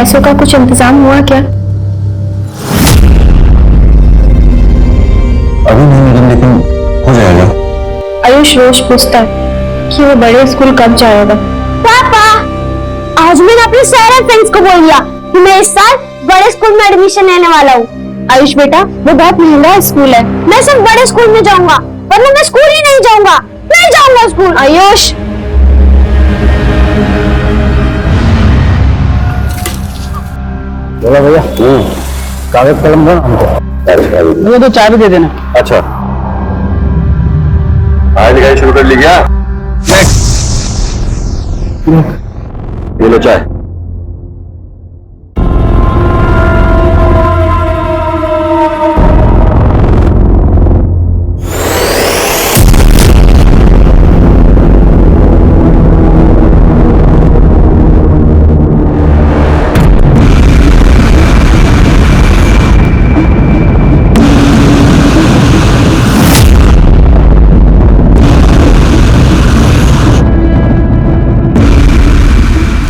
पैसों का कुछ इंतजाम हुआ क्या? अभी नहीं मैडम, लेकिन हो जाएगा। आयुष रोज पूछता है कि वो बड़े स्कूल कब जाएगा। पापा, आज मैंने अपने सारे फ्रेंड्स को बोल दिया कि मैं इस साल बड़े स्कूल में एडमिशन लेने वाला हूँ। आयुष बेटा, वो बहुत महंगा स्कूल है। मैं सिर्फ बड़े स्कूल में जाऊंगा, वरना मैं स्कूल ही नहीं जाऊंगा। नहीं जाऊंगा स्कूल। आयुष, बोला भैया, कागज कलम दो हमको। वो तो चाबी दे देना। अच्छा, आज लिखाई शुरू कर ली क्या? ये लो चाय।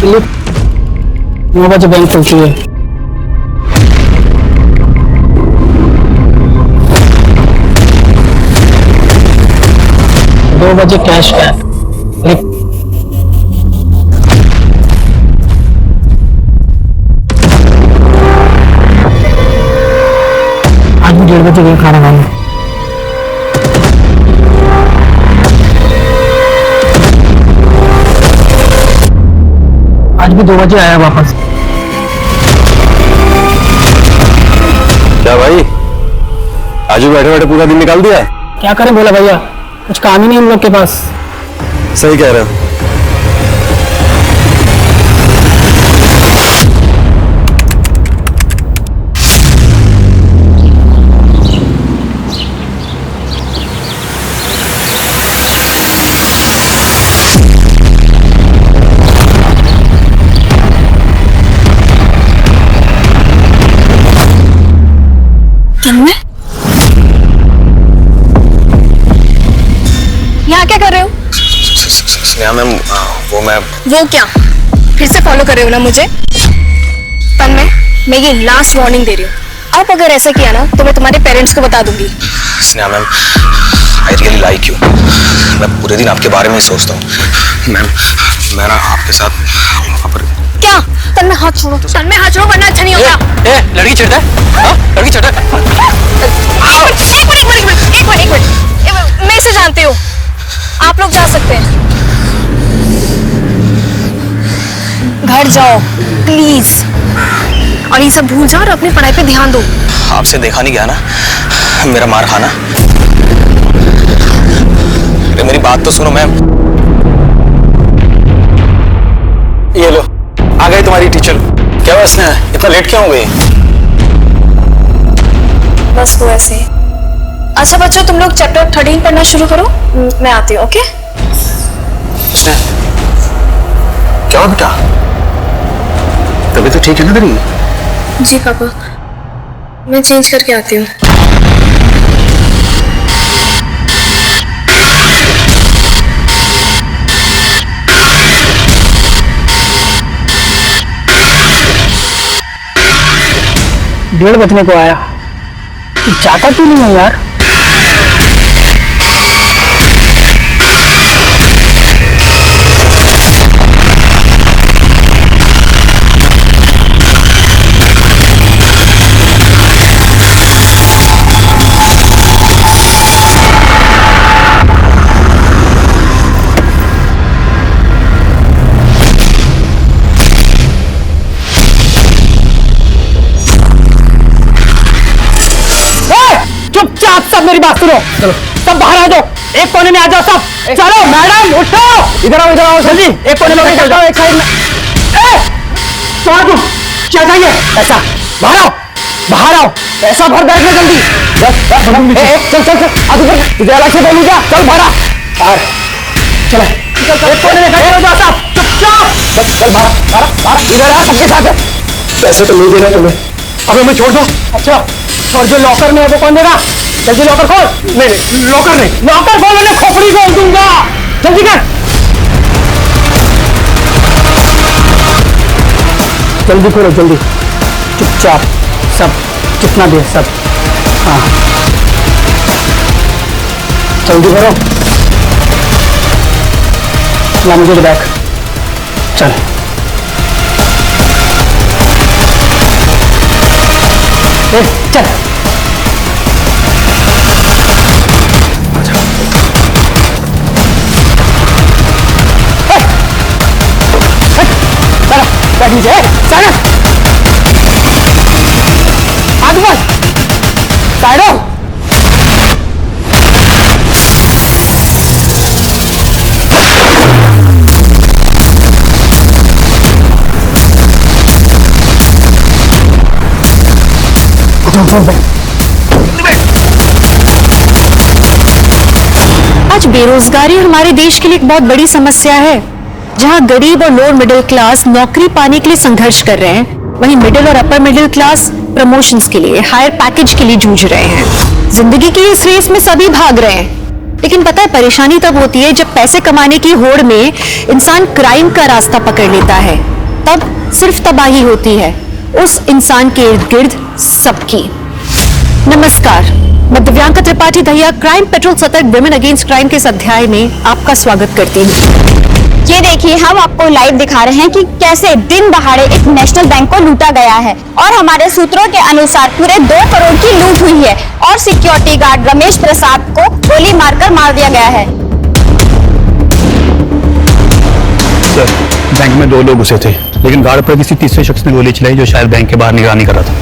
चलिए, 9 बजे बैंक खुलती है। दो बजे कैश है। आज भी 1:30 बजे गए खाना खाने। आज भी 2 बजे आया वापस। क्या भाई, आज भी बैठे बैठे पूरा दिन निकाल दिया? क्या करें बोला भैया, कुछ काम ही नहीं हम लोग के पास। सही कह रहे हो। यहाँ क्या कर रहे हो? स्नेहा मैम, वो क्या फिर से फॉलो कर रहे हो ना मुझे? तन्मय, मैं ये लास्ट वार्निंग दे रही हूँ। अब अगर ऐसा किया ना तो मैं तुम्हारे पेरेंट्स को बता दूंगी। Sneha ma'am, I really like you. मैं पूरे दिन आपके बारे में ही सोचता हूँ। मैम, मैं ना आपके साथ वहाँ पर। क्या? तन्मय हाथ छोड़ो, तन्मय हाथ छोड़ो वरना अच्छा नहीं होगा। लड़की चिढ़ता है? लड़की चिढ़ता है? एक मिनट, मैं इसे जानती हूँ। आप लोग जा सकते हैं, घर जाओ प्लीज, और ये सब भूल जाओ और अपनी पढ़ाई पे ध्यान दो। आपसे देखा नहीं गया ना मेरा मार खाना। अरे मेरी बात तो सुनो मैम। ये लो, आ गई तुम्हारी टीचर। क्या बस ना, इतना लेट क्यों हो गई? बस वो ऐसे ही। अच्छा बच्चों, तुम लोग चैप्टर 13 पढ़ना शुरू करो, मैं आती हूँ। ओके? उसने क्या हुआ बेटा? तबीयत तो ठीक है ना तेरी? जी पापा, मैं चेंज करके आती हूँ। डेढ़ बजने को आया, जाता क्यों नहीं है यार? चुपचाप सब मेरी बात सुनो। चलो सब बाहर आ जाओ, एक कोने में आ जाओ सब। चलो मैडम उठो, इधर आओ जल्दी। एक कोने में निकल जाओ, एक साइड में। क्या चाहिए? पैसा। बाहर आओ, पैसा भर बैग में जल्दी। चल तुझे अलग से बोलूँ क्या? चल बाहर चलो, एक कोने में खड़े हो जाओ सब, चुपचाप। चल बाहर इधर आ सबके साथ। पैसे तो नहीं दे रहे तुम्हें, अब हमें छोड़ दो। अच्छा, और जो लॉकर में है वो कौन देगा? जल्दी लॉकर खोल। नहीं, लॉकर नहीं, लॉकर खोल, मैंने खोपड़ी खोल दूंगा। जल्दी कर। जल्दी करो जल्दी, चुपचाप सब, कितना देर सब। हाँ जल्दी करो, ला मुझे बैग, चल। चल बैठ नीचे, साइड आगे बढ़, साइड हो। आज बेरोजगारी हमारे देश के लिए एक बहुत बड़ी समस्या है। जहां गरीब और लोअर मिडिल क्लास नौकरी पाने के लिए संघर्ष कर रहे हैं, वहीं मिडिल और अपर मिडिल क्लास प्रमोशंस के लिए, हायर पैकेज के लिए जूझ रहे हैं। जिंदगी की इस रेस में सभी भाग रहे हैं, लेकिन पता है परेशानी तब होती है जब पैसे कमाने की होड़ में इंसान क्राइम का रास्ता पकड़ लेता है। तब सिर्फ तबाही होती है उस इंसान के इर्द गिर्द सबकी। नमस्कार, मैं दिव्यांका त्रिपाठी दहिया क्राइम पेट्रोल सतर्क विमेन अगेंस्ट क्राइम के इस अध्याय में आपका स्वागत करती हूँ। ये देखिए, हम आपको लाइव दिखा रहे हैं कि कैसे दिन दहाड़े एक नेशनल बैंक को लूटा गया है और हमारे सूत्रों के अनुसार पूरे 2 करोड़ की लूट हुई है और सिक्योरिटी गार्ड रमेश प्रसाद को गोली मारकर मार दिया गया है। सर, बैंक में 2 लोग घुसे थे, लेकिन गार्ड पर किसी तीसरे शख्स ने गोली चलाई जो शायद बैंक के बाहर निगरानी कर रहा था।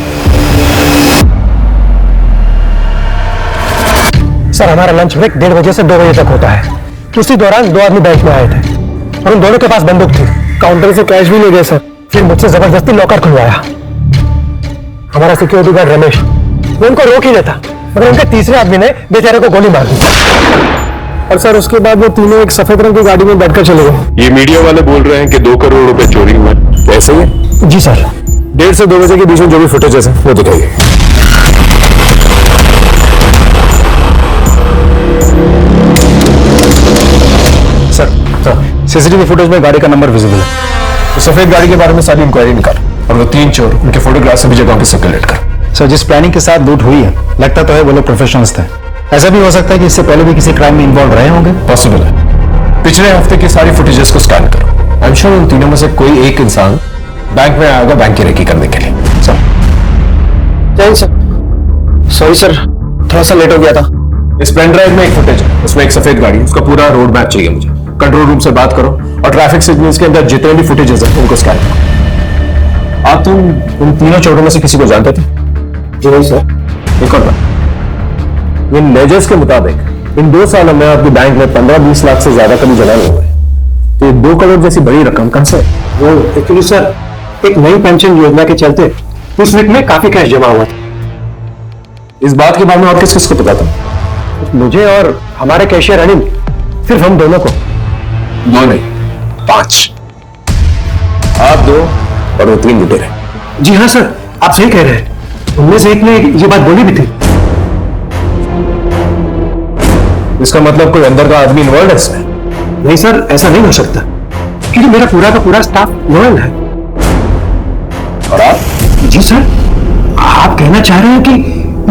सर, हमारा लंच ब्रेक 1:30 बजे से 2 बजे तक होता है। उसी दौरान 2 आदमी बैंक में आए थे और उन दोनों के पास बंदूक थी। काउंटर से कैश भी ले गए सर। फिर मुझसे जबरदस्ती लॉकर खुलवाया। हमारा सिक्योरिटी गार्ड रमेश वो उनको रोक ही देता, मगर उनके तीसरे आदमी ने बेचारे को गोली मार दी और सर उसके बाद वो तीनों एक सफेद रंग की गाड़ी में बैठकर चले गए। ये मीडिया वाले बोल रहे हैं कि 2 करोड़ रुपए चोरी हुए, कैसे है? जी सर, 1:30 से 2 बजे के बीच में जो भी फुटेज है वो दिखाइए। सर, सीसीटीवी फुटेज में गाड़ी का नंबर विजिबल है। तो सफेद गाड़ी के बारे में सारी इंक्वायरी निकाल और वो 3 चोर उनके फोटोग्राफ सभी जगहों पे सर्कुलेट कर। सर, जिस प्लानिंग के साथ लूट हुई है, लगता तो है वो लोग प्रोफेशनल्स थे। ऐसा भी हो सकता है कि इससे पहले भी किसी क्राइम में इन्वॉल्व रहे होंगे। पॉसिबल है। पिछले हफ्ते की सारी फुटेजेस को स्कैन करो। आई एम श्योर उन तीनों में से कोई एक इंसान बैंक में आएगा बैंक की रेकी करने के लिए। सर, जय सर। सॉरी सर, थोड़ा सा लेट हो गया था। इस पेन ड्राइव में एक फुटेज है, उसमें एक सफेद गाड़ी, उसका पूरा रोड मैप चाहिए मुझे। कंट्रोल रूम से बात करो और ट्रैफिक सिग्नल्स के अंदर जितने भी फुटेजेस हैं उनको स्कैन करो। आप तुम उन तीनों चोरों में से किसी को जानते थे? जी नहीं सर। एक और बात, इन लेजर्स के मुताबिक इन 2 सालों में आपके बैंक में 15-20 लाख से ज्यादा कभी जमा नहीं हुए, तो ये 2 करोड़ जैसी बड़ी रकम कहां से? वो एक्चुअली सर, एक नई पेंशन योजना के चलते उस वीक में काफी कैश जमा हुआ था। इस बात के बारे में और किस किस को पता था? मुझे और हमारे कैशियर अनिल, सिर्फ हम दोनों को। 2 नहीं, 5। आप 2 और वो 3 लुटेरे। जी हाँ सर, आप सही कह रहे हैं। उनमें से एक ने ये बात बोली भी थी। इसका मतलब कोई अंदर का आदमी इन्वॉल्व है इसमें? नहीं सर, ऐसा नहीं हो सकता, क्योंकि मेरा पूरा का पूरा स्टाफ लॉयल है। और आप? जी सर, आप कहना चाह रहे हैं कि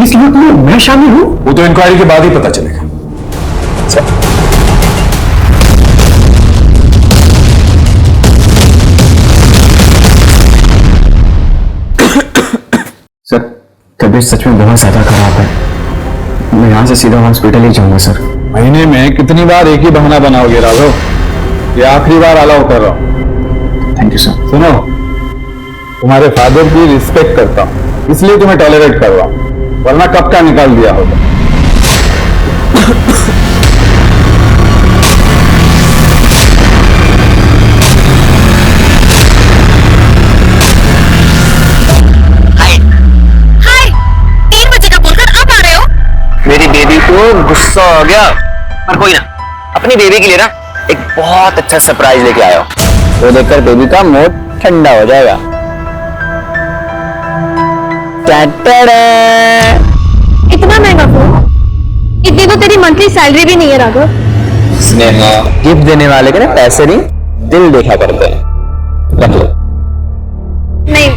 इस लूट में मैं शामिल हूं? वो तो इंक्वायरी के बाद ही पता चलेगा। सर, तबीयत सच में बहुत ज्यादा खराब है। मैं यहाँ से सीधा हॉस्पिटल ही जाऊंगा सर। महीने में कितनी बार एक ही बहाना बनाओगे राघव? ये आखिरी बार अलाउ कर रहा हूँ। Thank you sir. सुनो, तुम्हारे फादर की रिस्पेक्ट करता हूँ, इसलिए तुम्हें टॉलरेट कर रहा हूँ, वरना कब का निकाल दिया होगा। मेरी बेबी को गुस्सा हो गया, पर कोई ना, अपनी बेबी के लिए ना एक बहुत अच्छा सरप्राइज लेके आया हूं। वो देखकर बेबी का मूड ठंडा हो जाएगा। इतना महंगा फोन? इतनी तो तेरी मंथली सैलरी भी नहीं है राघव। स्नेहा, गिफ्ट देने वाले के ना पैसे नहीं, दिल देखा करते हैं। रख लो। नहीं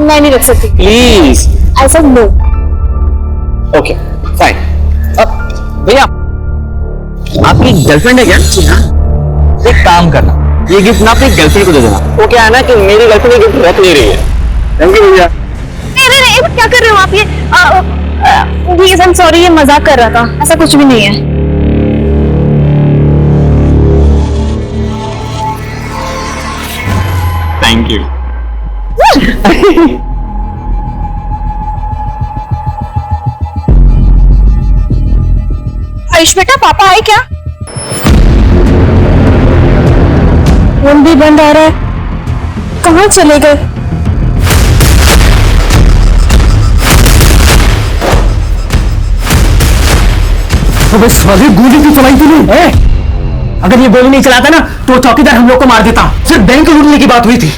मैं नहीं रख सकती। Please. I said no. Okay fine. अब भैया आपकी गर्लफ्रेंड है क्या? एक काम करना, ये गिफ्ट ना अपनी गर्लफ्रेंड को दे देना। वो क्या है ना कि मेरी गर्लफ्रेंड ये गिफ्ट रख नहीं रही है। थैंक यू भैया। नहीं, क्या कर रहे हो आप ये? प्लीज आई एम सॉरी, ये मजाक कर रहा था, ऐसा कुछ भी नहीं है। Thank you. आयुष बेटा, पापा आए क्या? फोन भी बंद आ रहा है, कहाँ चले गए? तो बस साली गोली क्यों चलाई तूने? अगर ये गोली नहीं चलाता ना तो चौकीदार हम लोग को मार देता। सिर्फ बैंक लूटने की बात हुई थी,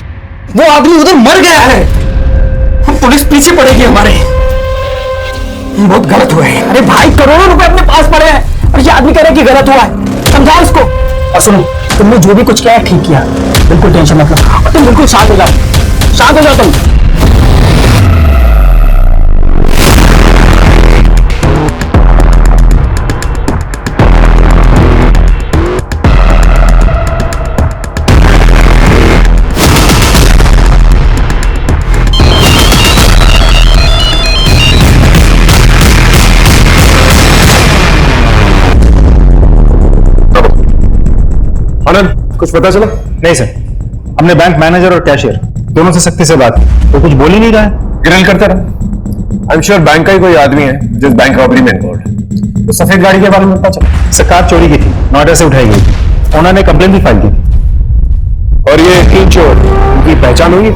वो आदमी उधर मर गया है। हम पुलिस पीछे पड़ेगी हमारे। बहुत गलत हुआ है। अरे भाई, करोड़ों रुपए अपने पास पड़े हैं और ये आदमी कह रहा है कि गलत हुआ है। समझाओ इसको। और सुनो, तुमने जो भी कुछ किया है ठीक किया, बिल्कुल टेंशन मत लो। तुम बिल्कुल शांत हो जाओ, शांत हो जाओ तुम। आनंद, कुछ पता चला? नहीं सर, हमने बैंक मैनेजर और कैशियर दोनों से सख्ती से बात की, तो कुछ बोल ही नहीं रहा है, ग्रिल करता रहा। आई एम श्योर बैंक का ही कोई आदमी है जिस बैंक रॉबरी में इन्वॉल्व है। तो सफेद गाड़ी के बारे में पता चला? सर, कार चोरी की थी, नोएडा से उठाई गई थी, ओनर ने कंप्लेन भी फाइल की थी। और ये 3 चोर, उनकी पहचान हुई?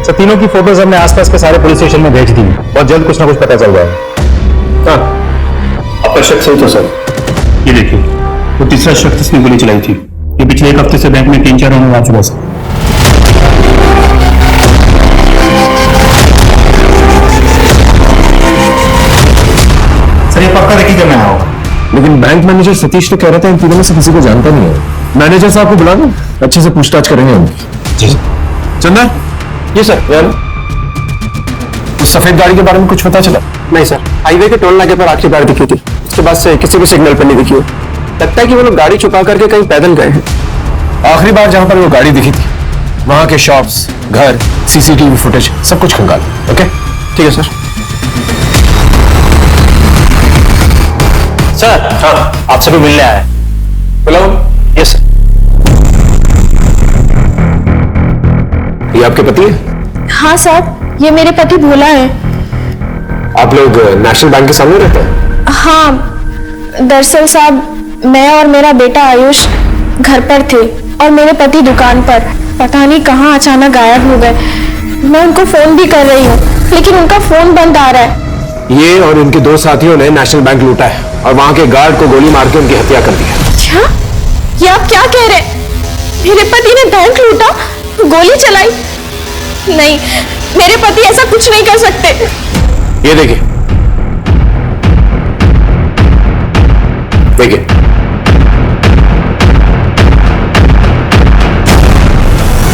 सर, तीनों की फोटोज हमने आसपास के सारे पुलिस स्टेशन में भेज दी, बहुत जल्द कुछ ना कुछ पता चल जाएगा। हाँ, आपका शक सही तो सर। ये देखिए, वो तीसरा शख्स जिसने गोली चलाई थी, ये पिछले 1 हफ्ते से बैंक में 3-4 होने आ चुका है। सर, ये पक्का देखिए मैं आया होगा। लेकिन बैंक मैनेजर सतीश तो कह रहे थे इन तीनों में से किसी को जानता नहीं है। मैनेजर साहब को बुला दो, अच्छे से पूछताछ करेंगे उनकी। जी चंदन। ये सर। उस सफेद गाड़ी के बारे में कुछ पता चला? नहीं सर, हाईवे के टोल नाके पर आखिरी बार दिखी थी, उसके बाद से किसी भी सिग्नल पर नहीं दिखी है। लगता है कि वो लोग गाड़ी छुपा करके कहीं पैदल गए हैं। आखिरी बार जहां पर वो गाड़ी दिखी थी वहां के शॉप्स, घर, सीसीटीवी फुटेज सब कुछ खंगाल। ओके, ठीक है सर। सर, हाँ, आपसे भी मिलने आया है। बुलाओ। Yes sir. ये आपके पति है? हाँ साहब, ये मेरे पति भोला है। आप लोग नेशनल बैंक के सामने रहते हैं? हाँ, दरअसल साहब मैं और मेरा बेटा आयुष घर पर थे और मेरे पति दुकान पर। पता नहीं कहाँ अचानक गायब हो गए। मैं उनको फोन भी कर रही हूँ लेकिन उनका फोन बंद आ रहा है। ये और इनके 2 साथियों ने नेशनल बैंक लूटा है और वहां के गार्ड को गोली मार के उनकी हत्या कर दी है। क्या? ये आप क्या कह रहे हैं? मेरे पति ने बैंक लूटा, गोली चलाई? नहीं, मेरे पति ऐसा कुछ नहीं कर सकते। ये देखिए, देखिए,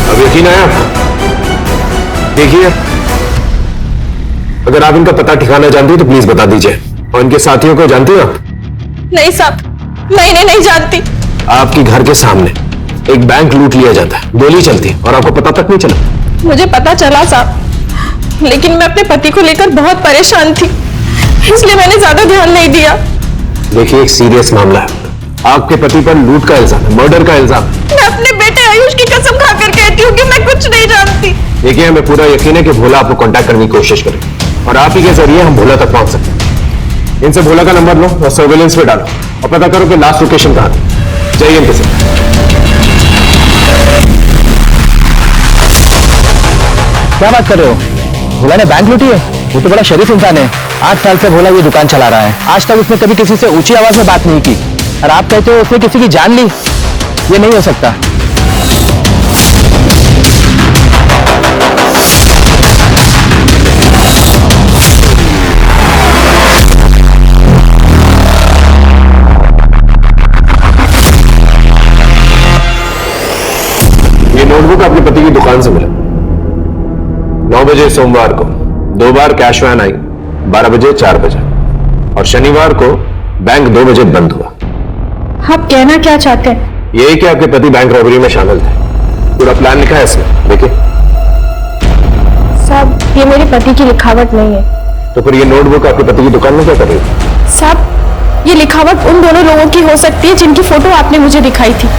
अब यकीन आया आपको? देखिए, अगर आप इनका पता ठिकाना जानती हो तो प्लीज बता दीजिए। और इनके साथियों को जानती हो आप? नहीं साहब, मैं इन्हें नहीं जानती। आपके घर के सामने एक बैंक लूट लिया जाता है, गोली चलती है और आपको पता तक नहीं चला? मुझे पता चला साहब, लेकिन मैं अपने पति को लेकर बहुत परेशान थी, इसलिए मैंने ज्यादा ध्यान नहीं दिया। देखिए, एक सीरियस मामला है। आपके पति पर लूट का इल्जाम है, मर्डर का इल्जाम। मैं अपने बेटे आयुष की कसम खाकर कहती हूँ कि मैं कुछ नहीं जानती। देखिए, हमें पूरा यकीन है कि भोला आपको कांटेक्ट करने की कोशिश करेगा और आप ही के जरिए हम भोला तक पहुंच सकते हैं। इनसे भोला का नंबर लो और सर्वेलेंस पे डालो और पता करो कि लास्ट लोकेशन कहां थी। जाइए इनके साथ। क्या बात कर रहे हो? भोला ने बैंक लूटी है? वो तो बड़ा शरीफ इंसान है। 8 साल से भोला ये दुकान चला रहा है, आज तक उसने कभी किसी से ऊंची आवाज में बात नहीं की। और आप कहते हो उसने किसी की जान ली? ये नहीं हो सकता। ये नोटबुक आपके पति की दुकान से मिला। 9 बजे सोमवार को 2 बार कैश वैन आई, 12 बजे 4 बजे, और शनिवार को बैंक 2 बजे बंद हुआ। आप कहना क्या चाहते हैं? यही कि आपके पति बैंक रॉबरी में शामिल थे। पूरा प्लान लिखा है इसमें, देखिए। साहब, ये मेरे पति की लिखावट नहीं है। तो फिर ये नोटबुक आपके पति की दुकान में क्या कर रही थी? साहब, ये लिखावट उन दोनों लोगों की हो सकती है जिनकी फोटो आपने मुझे दिखाई थी।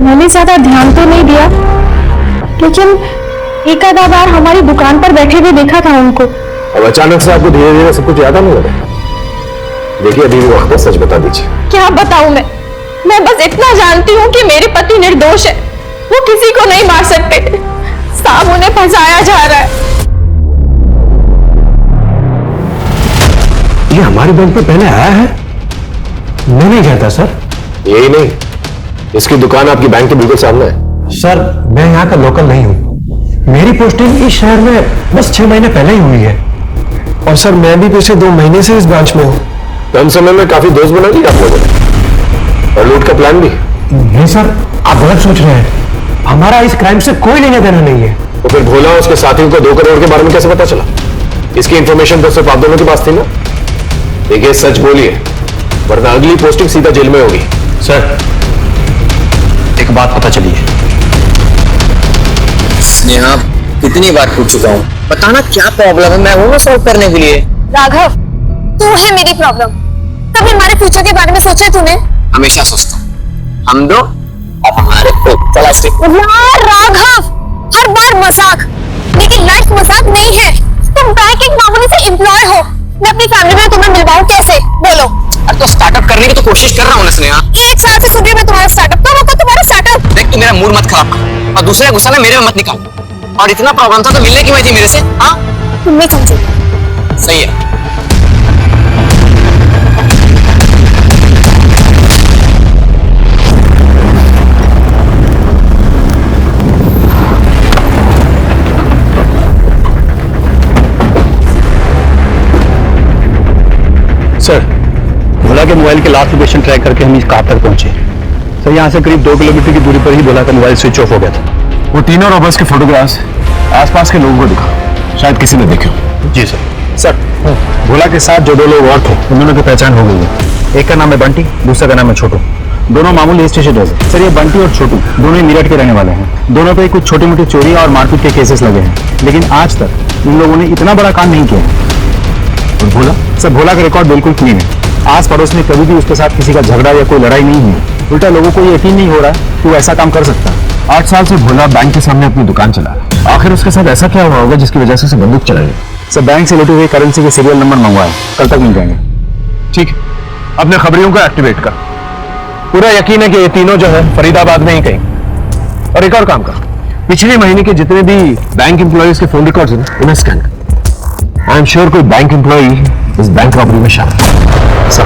मैंने ज्यादा ध्यान तो नहीं दिया, लेकिन एक आधा बार हमारी दुकान पर बैठे हुए देखा था उनको। अब अचानक से आपको धीरे धीरे सब कुछ याद आने लगा। देखिए, अभी भी वक्त है, सच बता दीजिए। क्या बताऊं मैं बस इतना जानती हूँ कि मेरे पति निर्दोष है। वो किसी को नहीं मार सकते। साहब, उन्हें फंसाया जा रहा है। ये हमारे बैंक पे पहले आया है? मैं नहीं कहता सर। यही नहीं, इसकी दुकान आपकी बैंक के बिल्कुल सामने है। सर, मैं यहाँ का लोकल नहीं हूँ। मेरी पोस्टिंग इस शहर में बस 6 महीने पहले ही हुई है। और सर, मैं भी पिछले 2 महीने से इस ब्रांच में हूँ। कम समय में काफी दोस्त बना लिए आप लोगों ने, और लूट का प्लान भी। नहीं सर, आप गलत सोच रहे हैं। हमारा इस क्राइम से कोई लेना देना नहीं है। तो फिर भोला और उसके साथियों को 2 करोड़ के बारे में कैसे पता चला? इसकी इंफॉर्मेशन तो सिर्फ आप दोनों के पास थी ना? देखिए, सच बोलिए, वरना अगली पोस्टिंग सीधा जेल में होगी। सर, एक बात पता चली है। स्नेहा, कितनी बार पूछ चुका हूँ, बताना क्या प्रॉब्लम है, मैं हूं ना सॉल्व करने के लिए। राघव, तू है मेरी प्रॉब्लम। कभी हमारे फ्यूचर के बारे में सोचा तूने? हमेशा सोचता हूँ, हम दो और हमारे यार राघव, हर बार मजाक, लेकिन लाइफ मजाक नहीं है। तुम बैंक एक मामूली से एम्प्लॉय हो। मैं अपनी फैमिली में तुम्हें मिलवाऊं कैसे? बोलो। अरे तो स्टार्टअप करने की तो कोशिश कर रहा हूँ ना स्नेहा। 1 साल से सुन रही हूं मैं तुम्हारा स्टार्टअप। कब होगा तुम्हारा स्टार्टअप? देख, तू मेरा मूड मत खराब कर और दूसरे गुस्सा ना मेरे में मत निकाल। और इतना प्रॉब्लम था तो मिलने की वजह थी मेरे से। हाँ, तुम नहीं समझे। सही है। सर, भोला के मोबाइल के लास्ट लोकेशन ट्रैक करके हम इस कार तक पहुंचे। सर, यहाँ से करीब 2 किलोमीटर की दूरी पर ही भोला का मोबाइल स्विच ऑफ हो गया था। वो तीनों रॉबर्स के फोटोग्राफ्स आसपास के लोगों को दिखा, शायद किसी ने देखे हो। जी सर। सर, भोला के साथ जो 2 लोग और थे, उन दोनों की पहचान हो गई है। एक का नाम है बंटी, दूसरे का नाम है छोटू। दोनों मामूली स्टेशन है। सर, ये बंटी और छोटू दोनों ही मेरठ के रहने वाले हैं। दोनों पे कुछ छोटी मोटी चोरी और मारपीट के केसेस लगे हैं, लेकिन आज तक इन लोगों ने इतना बड़ा काम नहीं किया है। और भोला? सर, भोला का रिकॉर्ड बिल्कुल क्लीन है। आस पड़ोस में कभी भी उसके साथ किसी का झगड़ा या कोई लड़ाई नहीं हुई। उल्टा लोगों को ये यकीन नहीं हो रहा है कि वो ऐसा काम कर सकता है। 8 साल से भोला बैंक के सामने अपनी दुकान चला रहा है। आखिर उसके साथ ऐसा क्या हुआ होगा जिसकी वजह से उसे बंदूक चलाई? सर, बैंक से लूटी हुई करेंसी के सीरियल नंबर मंगवाए, कल तक मिल जाएंगे। ठीक है, अपने खबरियों को एक्टिवेट कर। पूरा यकीन है कि ये तीनों जो है फरीदाबाद में ही कहीं। और एक और काम कर, पिछले महीने के जितने भी बैंक एम्प्लॉइज के फोन रिकॉर्ड्स हैं उन्हें स्कैन कर। आई एम श्योर कोई बैंक एम्प्लॉई इस बैंक रॉबरी में शामिल है। सब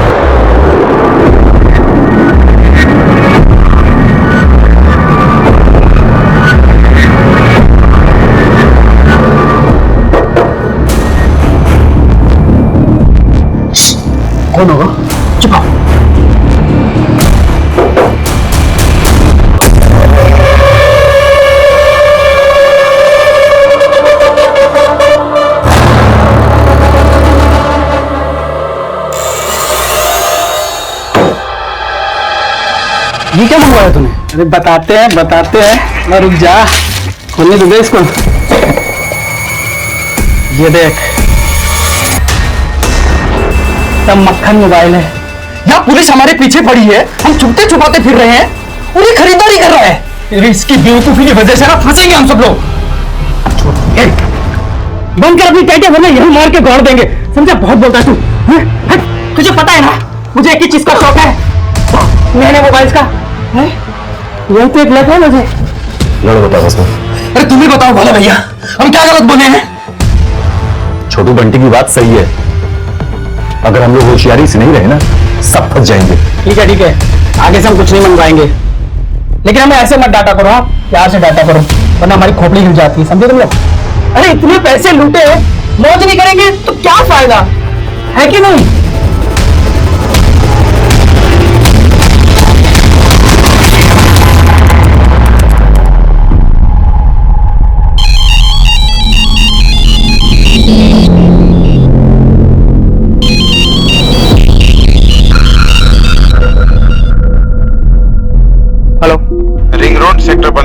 कौन होगा? चुप आओ। ये क्या मंगवाया तूने? अरे बताते हैं। मैं रुक जा, खोलने दो इसको। ये देख, सब मक्खन मोबाइल है। यहाँ पुलिस हमारे पीछे पड़ी है, हम छुपते छुपाते फिर रहे हैं, पूरी खरीदारी कर रहा है। इसकी बेवकूफी की वजह से ना फंसेंगे हम सब लोग। बंद कर अपनी टाइटें, वरना यही मार के गौर देंगे। समझा? बहुत बोलता है तू। हट, तुझे पता है ना मुझे एक ही चीज का शौक है, नए मोबाइल का। यही तो एक लत है मुझे। लड़ो बताओ उसमें। अरे तुम ही बताओ भोला भैया, हम क्या गलत बोले हैं? छोटू बंटी की बात सही है। अगर हम लोग होशियारी से नहीं रहे ना, सब फंस जाएंगे। ठीक है, आगे से हम कुछ नहीं मंगवाएंगे, लेकिन हमें ऐसे मत डाटा करो। हाँ, प्यार से डाटा करो, वरना हमारी खोपड़ी हिल जाती है। समझे तुम लोग? अरे इतने पैसे लूटे, मौज नहीं करेंगे तो क्या फायदा है कि नहीं?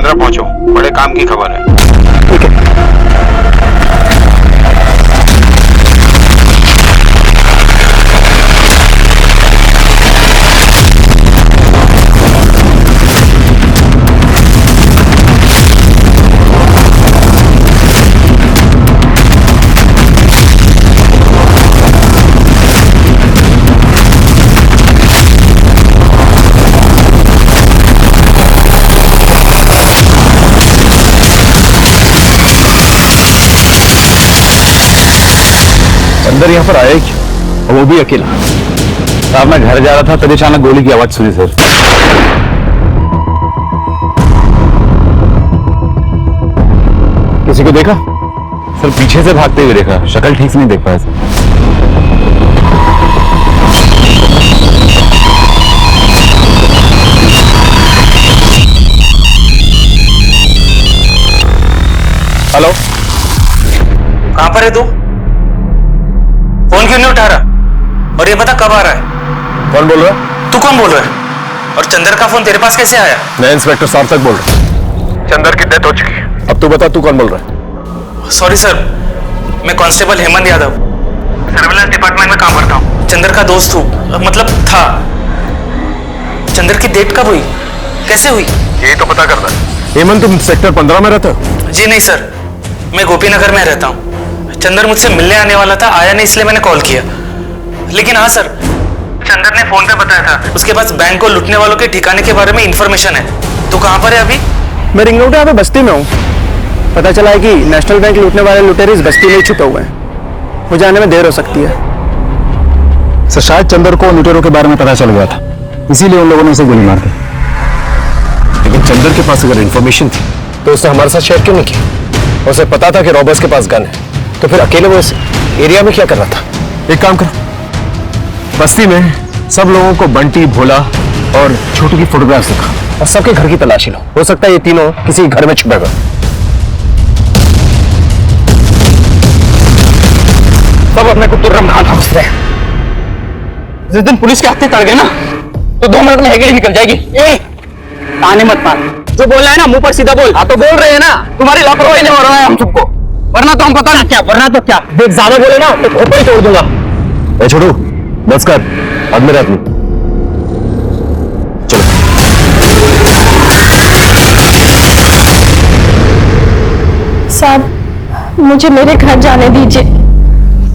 बांद्रा पहुंचो, बड़े काम की खबर है। ठीक है। अंदर यहाँ पर आया ही क्यों? और वो भी अकेला। साहब मैं घर जा रहा था तभी अचानक गोली की आवाज सुनी सर। किसी को देखा? सर पीछे से भागते हुए देखा, शक्ल ठीक से नहीं देख पाया सर। हेलो, कहां पर है तू? फोन क्यों नहीं उठा रहा? और ये बता कब आ रहा है? कौन बोल रहा है? तू कौन बोल रहा है? और चंदर का फोन तेरे पास कैसे आया? मैं इंस्पेक्टर साहब तक बोल रहा हूँ। चंदर की डेथ हो चुकी है। अब तू बता तू कौन बोल रहा है? सॉरी सर, मैं constable Hemant Yadav, surveillance department में काम करता हूँ। चंदर का दोस्त हूँ, मतलब था। चंदर की डेथ कब हुई, कैसे हुई? यही तो पता करना है। हेमंत तुम सेक्टर 15 में रहते हो? जी नहीं सर, मैं गोपीनगर में रहता हूँ। चंदर मुझसे मिलने आने वाला था, आया नहीं, इसलिए मैंने कॉल किया। लेकिन हाँ सर, चंदर ने फोन पे बताया था उसके पास बैंक को लूटने वालों के ठिकाने के बारे में इंफॉर्मेशन है। तू कहाँ पर है अभी? मैं रिंग रोड यहाँ पे बस्ती में हूँ। पता चला है कि नेशनल बैंक लूटने वाले लुटेरे इस बस्ती में ही छुपे हुए हैं। मुझे आने में देर हो सकती है। सर शायद चंदर को लुटेरों के बारे में पता चल गया था, इसीलिए उन लोगों ने उसे गोली मार दी। लेकिन चंदर के पास अगर इंफॉर्मेशन थी तो उसने हमारे साथ शेयर क्यों नहीं की? उसे पता था कि रॉबर्स के पास गन है, तो फिर अकेले वो इस एरिया में क्या कर रहा था? एक काम करो, बस्ती में सब लोगों को बंटी, भोला और छोटू की फोटोग्राफ दिखा और सबके घर की तलाशी लो। हो सकता है ये तीनों किसी घर में छुपे हुए। सब अपने को तुर्रम खाना घुस रहे हैं। जिस दिन पुलिस के हाथे चढ़ गए ना, तो 2 मिनट में हेगड़ी निकल जाएगी। ए, ताने मत मार। जो बोलना है ना मुंह पर सीधा बोल। हाँ तो बोल रहे हैं ना, तुम्हारी लापरवाही ने मरवाया है हम सबको। वरना तो हम पता ना क्या, वरना तो क्या। देख ज्यादा बोले ना तो खोपड़ी तोड़ दूंगा। ए छोटू, बस कर, अब मेरा आदमी चलो। साहब, मुझे मेरे घर जाने दीजिए।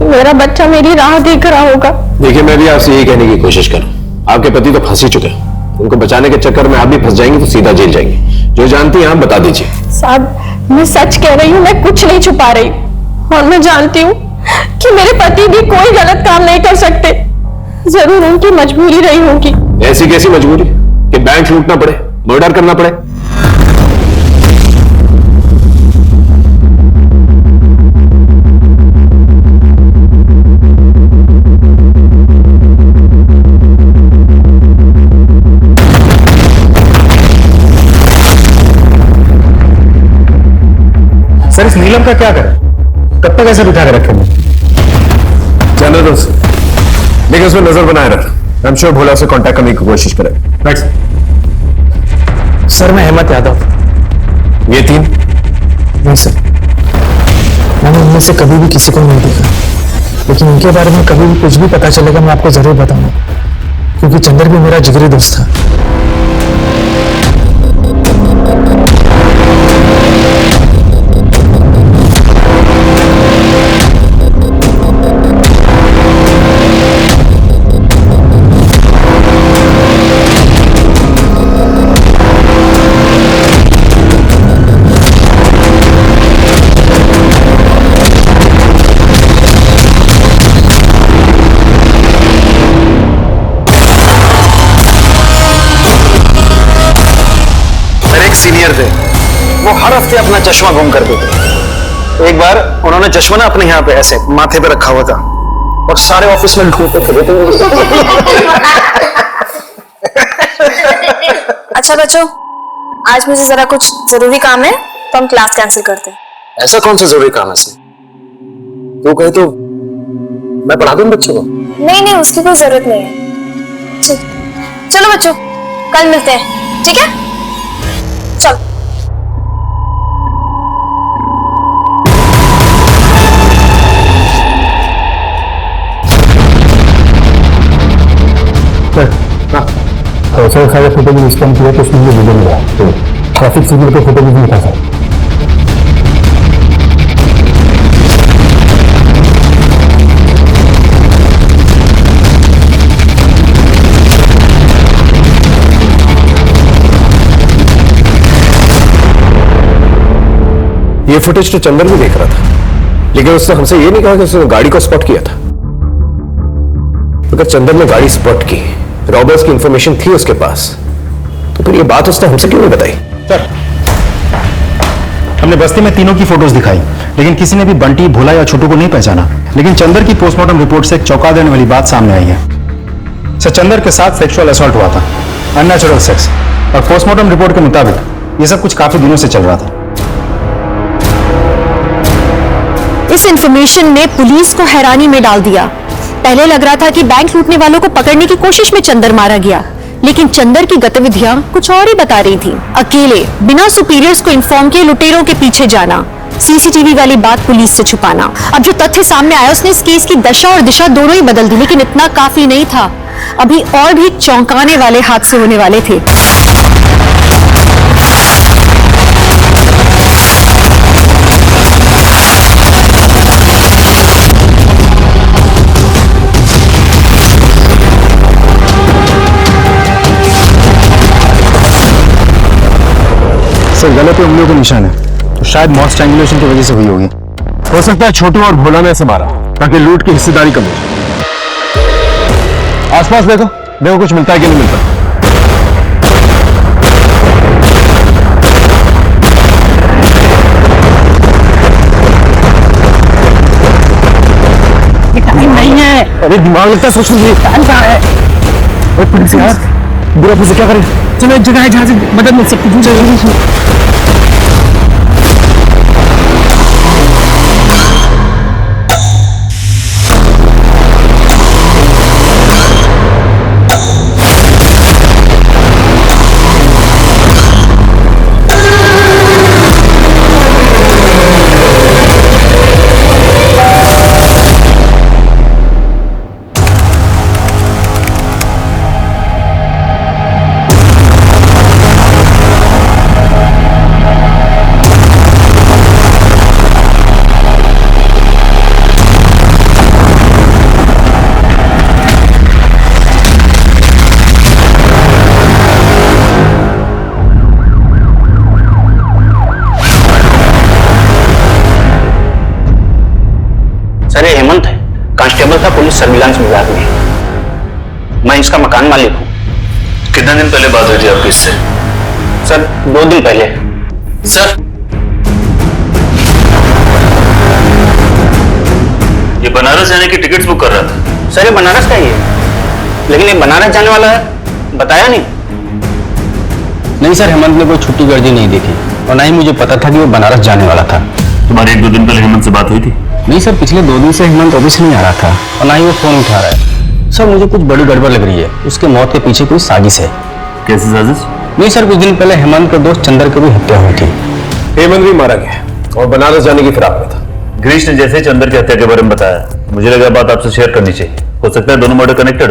मेरा बच्चा मेरी राह देख रहा होगा। देखिए मैं भी आपसे यही कहने की कोशिश कर रहा हूँ, आपके पति तो फंस ही चुके हैं। उनको बचाने के चक्कर में आप भी फंस जाएंगे तो सीधा जेल जाएंगे। जो जानती हैं आप बता दीजिए। साहब, मैं सच कह रही हूँ, मैं कुछ नहीं छुपा रही। और मैं जानती हूँ कि मेरे पति भी कोई गलत काम नहीं कर सकते। जरूर उनकी मजबूरी रही होगी। ऐसी कैसी मजबूरी कि बैंक लूटना पड़े, मर्डर करना पड़े? सर इस नीलम का क्या करें? कब तक ऐसे बिठा के रखेंगे? जाने दो उसे, लेकिन उसमें नजर बनाए रख। आई एम श्योर भोला से कांटेक्ट करने की कोशिश करें। सर मैं हेमंत यादव। ये तीन? नहीं सर, मैंने उनमें से कभी भी किसी को नहीं देखा, लेकिन उनके बारे में कभी भी कुछ भी पता चलेगा मैं आपको जरूर बताऊंगा, क्योंकि चंदर भी मेरा जिगरी दोस्त था। सीनियर थे, वो हर हफ्ते अपना चश्मा गुम कर देते। एक बार उन्होंने चश्मा ना अपने यहाँ पे ऐसे माथे पे रखा हुआ था और सारे ऑफिस में ढूंढते फिरे थे। अच्छा बच्चों, आज मुझे जरा कुछ जरूरी काम है, तो हम क्लास कैंसिल करते हैं। ऐसा कौन सा जरूरी काम है सर? तू कहे तो मैं पढ़ा दूं बच्चों को। नहीं नहीं, उसकी कोई जरूरत नहीं है। चलो बच्चों, कल मिलते हैं, ठीक है? चलो। तो ऐसा सारे फोटो भी स्कैन किया तो उसमें मुझे मिला, तो ट्रैफिक सिग्नल का फोटो भी नहीं था सर। ये फुटेज तो चंदन भी देख रहा था, लेकिन उसने हमसे ये नहीं कहा कि उसने गाड़ी को स्पॉट किया था। अगर चंदन ने गाड़ी स्पॉट की, रॉबर्स की इंफॉर्मेशन थी उसके पास, तो फिर ये बात उसने हमसे क्यों नहीं बताई? सर, हमने बस्ती में तीनों की फोटोज दिखाई, लेकिन किसी ने भी बंटी, भोला या छोटू को नहीं पहचाना। लेकिन चंदर की पोस्टमार्टम रिपोर्ट से एक चौंका देने वाली बात सामने आई है। सर, चंदर के साथ सेक्सुअल असॉल्ट हुआ था, अननेचुरल सेक्स, और पोस्टमार्टम रिपोर्ट के मुताबिक ये सब कुछ काफी दिनों से चल रहा था। इस इंफॉर्मेशन ने पुलिस को हैरानी में डाल दिया। पहले लग रहा था कि बैंक लूटने वालों को पकड़ने की कोशिश में चंदर मारा गया, लेकिन चंदर की गतिविधियां कुछ और ही बता रही थी। अकेले, बिना सुपीरियर्स को इन्फॉर्म किए लुटेरों के पीछे जाना, सीसीटीवी वाली बात पुलिस से छुपाना। अब जो तथ्य सामने आया उसने इस केस की दशा और दिशा दोनों ही बदल दी, लेकिन इतना काफी नहीं था। अभी और भी चौंकाने वाले हादसे होने वाले थे। सर, गलत उंगलियों के निशान है, तो शायद मॉब स्ट्रैंगुलेशन की वजह से हुई होगी। हो सकता है छोटू और भोला ने ऐसे मारा ताकि लूट की हिस्सेदारी कम हो। आसपास देखो देखो, कुछ मिलता है कि नहीं मिलता। टाइम नहीं है। अरे दिमाग लगता है सोचने के लिए। टाइम कहाँ है? पुलिस यार, बुरा पुलिस क्या करें? चलो एक जगह है जहाँ से मदद मिल सकती है। सर, ये हेमंत है, कांस्टेबल था पुलिस सर्विलांस विभाग में। मैं इसका मकान मालिक हूँ। कितने दिन पहले बात हुई थी आपकी इससे? सर, 2 दिन पहले। सर, ये बनारस जाने की टिकट्स बुक कर रहा था। सर, ये बनारस का ही है, लेकिन ये बनारस जाने वाला है बताया नहीं। नहीं सर, हेमंत ने कोई छुट्टी गर्दी नहीं दी थी, और ना ही मुझे पता था कि वो बनारस जाने वाला था। तुम्हारी 1-2 दिन पहले हेमंत से बात हुई थी? नहीं सर, पिछले 2 दिन से हेमंत ऑफिस नहीं आ रहा था, और ना ही वो फोन उठा रहा है। सर, मुझे कुछ बड़ी गड़बड़ लग रही है। उसके मौत के पीछे कोई साजिश है। कैसी साजिश? नहीं सर, कुछ दिन पहले हेमंत के दोस्त चंदर की भी हत्या हुई थी। हेमंत भी मारा गया और बनारस जाने की फिराक में था। गिरीश ने जैसे ही चंदर की हत्या के बारे में बताया, मुझे लगा बात आपसे शेयर करनी चाहिए। हो सकता है दोनों मर्डर कनेक्टेड।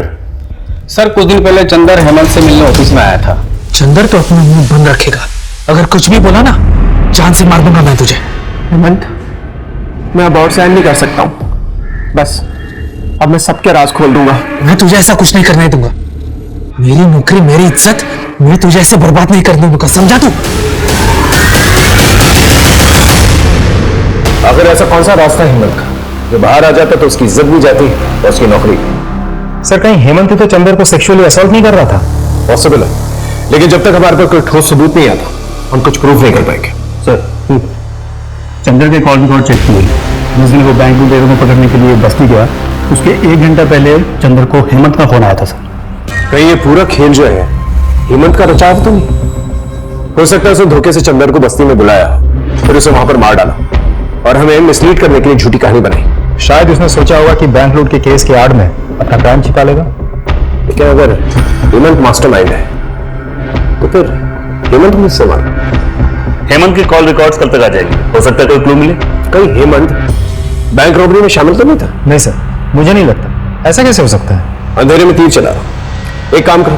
सर, कुछ दिन पहले चंदर हेमंत से मिलने ऑफिस में आया था। चंदर तो अपना मुंह बंद रखेगा, अगर कुछ भी बोला ना जान से मार दूंगा मैं तुझे। हेमंत, मैं अब और सहन नहीं कर सकता हूँ। बस अब मैं सबके राज खोल दूंगा। मैं तुझे ऐसा कुछ नहीं करने दूंगा। मेरी नौकरी, मेरी इज्जत, मैं तुझे ऐसे बर्बाद नहीं करने दूंगा, समझा तू? अगर ऐसा कौन सा रास्ता है हेमंत का, जो बाहर आ जाता तो उसकी इज्जत भी जाती और उसकी नौकरी। सर, कहीं हेमंत तो चंदर को सेक्सुअली असॉल्ट नहीं कर रहा था? पॉसिबल है, लेकिन जब तक हमारे पास कोई ठोस सबूत नहीं आता, हम कुछ प्रूफ नहीं कर पाएंगे। सर, चंदर के कॉल रिकॉर्ड चेक किए। जिस दिन वो बैंक लुटेरों को पकड़ने के लिए बस्ती गया, उसके 1 घंटा पहले चंदर को हेमंत का फोन आया था। सर, कहीं ये पूरा खेल जो है हेमंत का रचा तो नहीं? हो सकता है उसने धोखे से चंदर को बस्ती में बुलाया, फिर उसे वहां पर मार डाला और हमें मिसलीड करने के लिए झूठी कहानी बनाई। शायद उसने सोचा होगा कि बैंक लूट के केस के आड़ में अपना क्राइम छिपा लेगा। लेकिन अगर हेमंत मास्टरमाइंड है तो फिर हेमंत मुझसे मार। हेमंत की कॉल रिकॉर्ड्स कल तक आ जाएगी। हो सकता है कोई क्लू मिले। कहीं हेमंत बैंक रॉबरी में शामिल तो नहीं था? नहीं सर, मुझे नहीं लगता। ऐसा कैसे हो सकता है? अंधेरे में तीर चला रहा। एक काम करो,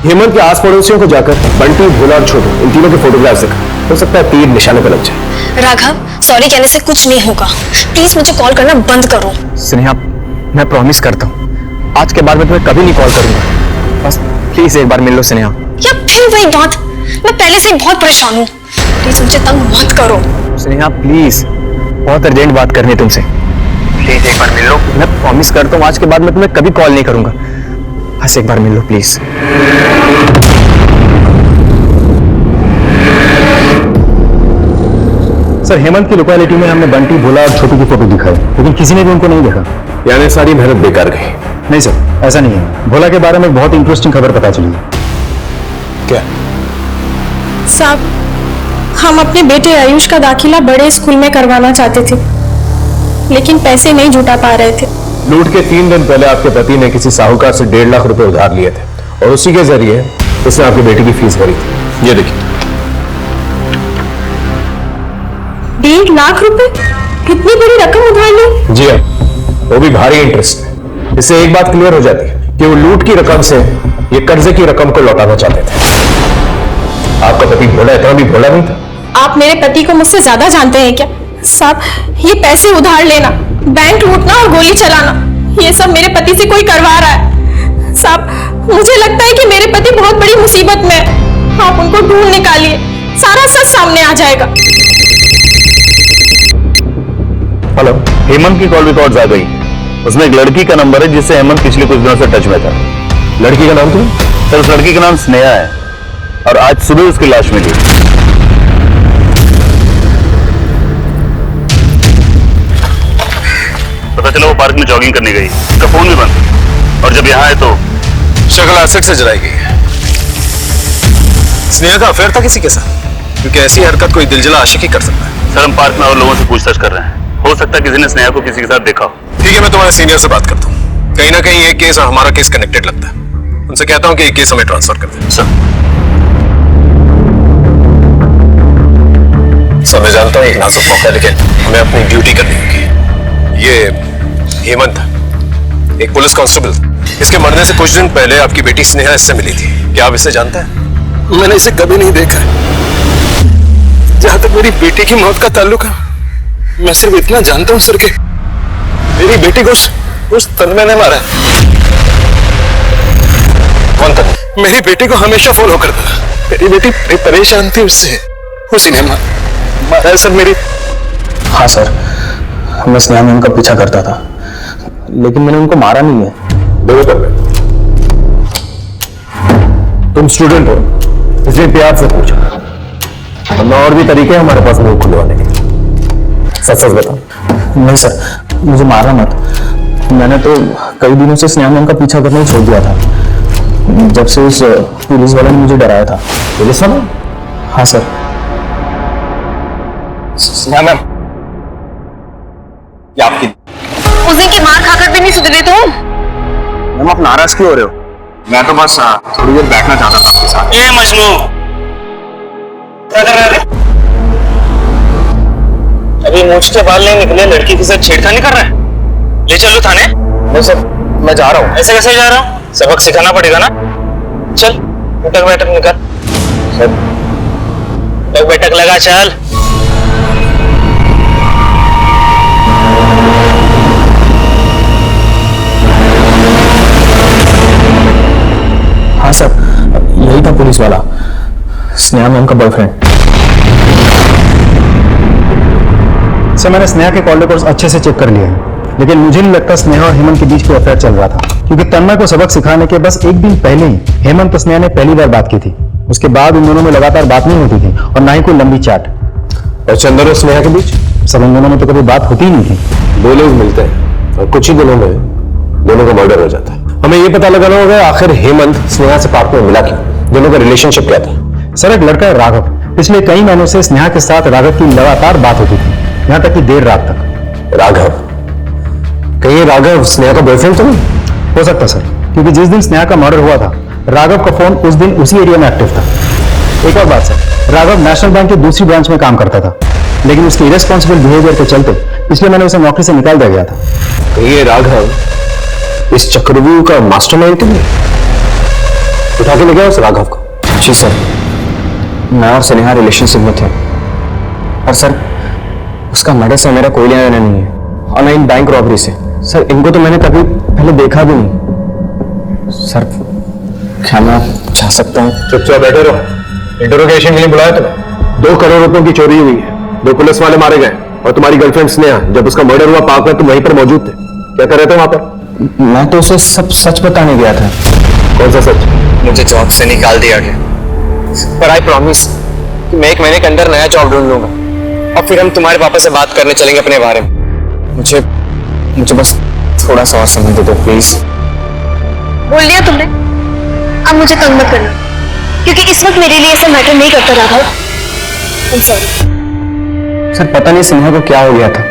हेमंत के आस पड़ोसियों को जाकर बंटी, भोला और छोटू इन तीनों के फोटोग्राफ्स दिखा। हो सकता है तीर निशाने पर लग जाए। राघव, सॉरी कहने से कुछ नहीं होगा। प्लीज मुझे कॉल करना बंद करो। स्नेहा, मैं प्रॉमिस करता हूँ आज के बाद मैं तुम्हें कभी नहीं कॉल करूंगा। बस प्लीज एक बार मिल लो स्नेहा। या फिर वही बात, मैं पहले से ही बहुत परेशान हूँ। प्लीज मुझे तंग मत करो। स्नेहा प्लीज, बहुत अर्जेंट बात करनी है तुमसे। प्लीज एक बार मिल लो। मैं प्रॉमिस करता हूँ आज के बाद मैं तुम्हें कभी कॉल नहीं करूंगा। बस एक बार मिल लो प्लीज। सर, हेमंत की लोकेलिटी में हमने बंटी, भोला और छोटू की फोटो दिखाई, लेकिन किसी ने भी उनको नहीं देखा। यानी सारी मेहनत बेकार गई। नहीं सर, ऐसा नहीं है। भोला के बारे में एक बहुत इंटरेस्टिंग खबर पता चली है। क्या? साहब, हम अपने बेटे आयुष का दाखिला बड़े स्कूल में करवाना चाहते थे, लेकिन पैसे नहीं जुटा पा रहे थे। लूट के 3 दिन पहले आपके पति ने किसी साहूकार से 1.5 लाख रुपए उधार लिए थे और उसी के जरिए उसने आपकी बेटी की फीस भरी थी। ये देखिए। 1.5 लाख रुपए? कितनी बड़ी रकम उधार ली? जी हाँ, वो भी भारी इंटरेस्ट में। इससे एक बात क्लियर हो जाती है कि वो लूट की रकम से ये कर्जे की रकम को लौटाना चाहते थे। आपका पति भोला इतना भी भोला नहीं था। आप मेरे पति को मुझसे ज्यादा जानते हैं क्या? साहब, ये पैसे उधार लेना, बैंक लूटना और गोली चलाना, ये सब मेरे पति से कोई करवा रहा है। साहब, मुझे लगता है कि मेरे पति बहुत बड़ी मुसीबत में है। आप उनको ढूंढ निकालिए, सारा सच सामने आ जाएगा। हेलो, हेमंत की कॉल रिकॉर्ड्स आ गई। उसमें एक लड़की का नंबर है जिससे हेमंत पिछले कुछ दिनों से टच में था। लड़की का नाम क्या? सर, उस लड़की का नाम स्नेहा है और आज सुबह उसकी लाश मिली। पता चला वो पार्क में जॉगिंग करने गई, उसका फोन भी बंद, और जब यहाँ आए तो शक्ल एसिड से जलाई गई है। स्नेहा का अफेयर था किसी के साथ, क्योंकि ऐसी हरकत कोई दिलजला आशिक ही कर सकता है। सर, हम पार्क में और लोगों से पूछताछ कर रहे हैं। हो सकता है किसी ने स्नेहा को किसी के साथ देखा हो। ठीक है, मैं तुम्हारे सीनियर से बात करता हूँ। कहीं ना कहीं ये केस हमारा केस कनेक्टेड लगता है। उनसे कहता हूँ कि ये केस हमें ट्रांसफर कर दें। सर, मैं जानता हूँ एक नाजुक मौका है, लेकिन हमें अपनी ड्यूटी करनी होगी। ये हेमंत, एक पुलिस कांस्टेबल, इसके मरने से कुछ दिन पहले आपकी बेटी स्नेहा इससे मिली थी। क्या आप इसे जानते हैं? मैंने इसे कभी नहीं देखा। जहां तक मेरी बेटी की मौत का ताल्लुक है, मैं सिर्फ इतना जानता हूँ सर कि मेरी बेटी को उस तन्मय ने मारा। कौन था? मेरी बेटी को हमेशा फॉलो करता था। मेरी बेटी परेशान थी उससे, उसी ने मारा है सर मेरी। हाँ सर, मैं स्नेहा में उनका पीछा करता था, लेकिन मैंने उनको मारा नहीं है। देखो तुम स्टूडेंट हो, इसलिए प्यार से पूछा, वरना और भी तरीके हैं हमारे पास मुंह खुलवाने के। सच सच बताओ। नहीं सर, मुझे मारना मत। मैंने तो कई दिनों से स्नेहा मैम का पीछा करना ही छोड़ दिया था, जब से उस पुलिस वाले ने मुझे डराया था। पुलिस वाला? हाँ सर। स्नेहा मैम, ये आपकी। उस दिन की मार खाकर भी नहीं सुधरे तुम। मैम, आप नाराज क्यों हो रहे हो? मैं तो बस थोड़ी देर बैठना चाहता था आपके साथ। ए मजनू, क्या कर रहे थे? अभी मूंछ के बाल नहीं निकले, लड़की के साथ छेड़खानी कर रहा है। ले चलो थाने। नहीं सर, मैं जा रहा हूँ। ऐसे कैसे जा रहा हूँ? सबक सिखाना पड़ेगा ना। चल, उठक बैठक निकल। सर, उठक बैठक लगा, चल। हाँ सर, यही था पुलिस वाला, स्नेहा मैम का बॉयफ्रेंड। सर, मैंने स्नेहा के कॉल रिकॉर्ड्स अच्छे से चेक कर लिए हैं, लेकिन मुझे नहीं लगता स्नेहा और हेमंत के बीच कोई अफेयर चल रहा था, क्योंकि तन्मय को सबक सिखाने के बस एक दिन पहले ही हेमंत और स्नेहा ने पहली बार बात की थी। उसके बाद उन दोनों में लगातार बात नहीं होती थी और ना ही कोई लंबी चैट। और चंदर और स्नेहा के बीच? सब उन दोनों में तो कभी बात होती ही नहीं थी। दो लोग मिलते हैं और कुछ ही दिनों में दोनों का मर्डर हो जाता है। हमें ये पता लगाना होगा आखिर हेमंत स्नेहा से पार्क में मिला क्यों, दोनों का रिलेशनशिप क्या था। सर, एक लड़का है राघव, पिछले कई महीनों से स्नेहा के साथ राघव की लगातार बात होती थी, यहाँ तक कि देर रात तक। राघव? कहीं राघव स्नेहा का बॉयफ्रेंड तो नहीं हो सकता सर, क्योंकि जिस दिन स्नेहा का मर्डर हुआ था, राघव का फोन उस दिन उसी एरिया में एक्टिव था। एक और बात सर, राघव नेशनल बैंक की दूसरी ब्रांच में काम करता था, लेकिन उसके इरेस्पॉन्सिबल बिहेवियर के चलते इसलिए मैंने उसे नौकरी से निकाल दिया गया था। ये राघव इस चक्रव्यूह का मास्टरमाइंड तो नहीं? उठा के ले गया उस राघव को? जी सर, मैं और स्नेहा रिलेशनशिप में थे और सर उसका मर्डर से मेरा कोई लेना देना नहीं है और ना इन बैंक रॉबरी से। सर इनको तो मैंने कभी पहले देखा भी नहीं। सर क्या मैं जा सकता हूँ? चुपचाप बैठे रहो। इंटरोगेशन के लिए बुलाया तुम्हें। 2 करोड़ रुपयों की चोरी हुई है, 2 पुलिस वाले मारे गए और तुम्हारी गर्लफ्रेंड स्नेहा जब उसका मर्डर हुआ पार्क में तुम वहीं पर मौजूद थे। क्या कर रहे थे वहां पर? मैं तो उसे सब सच बताने गया था। कौन सा सच? मुझे जॉब से निकाल दिया गया, पर आई प्रॉमिस कि मैं 1 महीने के अंदर नया जॉब ढूंढ लूंगा और फिर हम तुम्हारे पापा से बात करने चलेंगे अपने बारे में। मुझे बस थोड़ा सा और समय दे दो प्लीज। बोल दिया तुमने, अब मुझे तंग मत करना, क्योंकि इस वक्त मेरे लिए ऐसा मैटर नहीं करता राघव। सॉरी। सर पता नहीं स्नेहा को क्या हो गया था,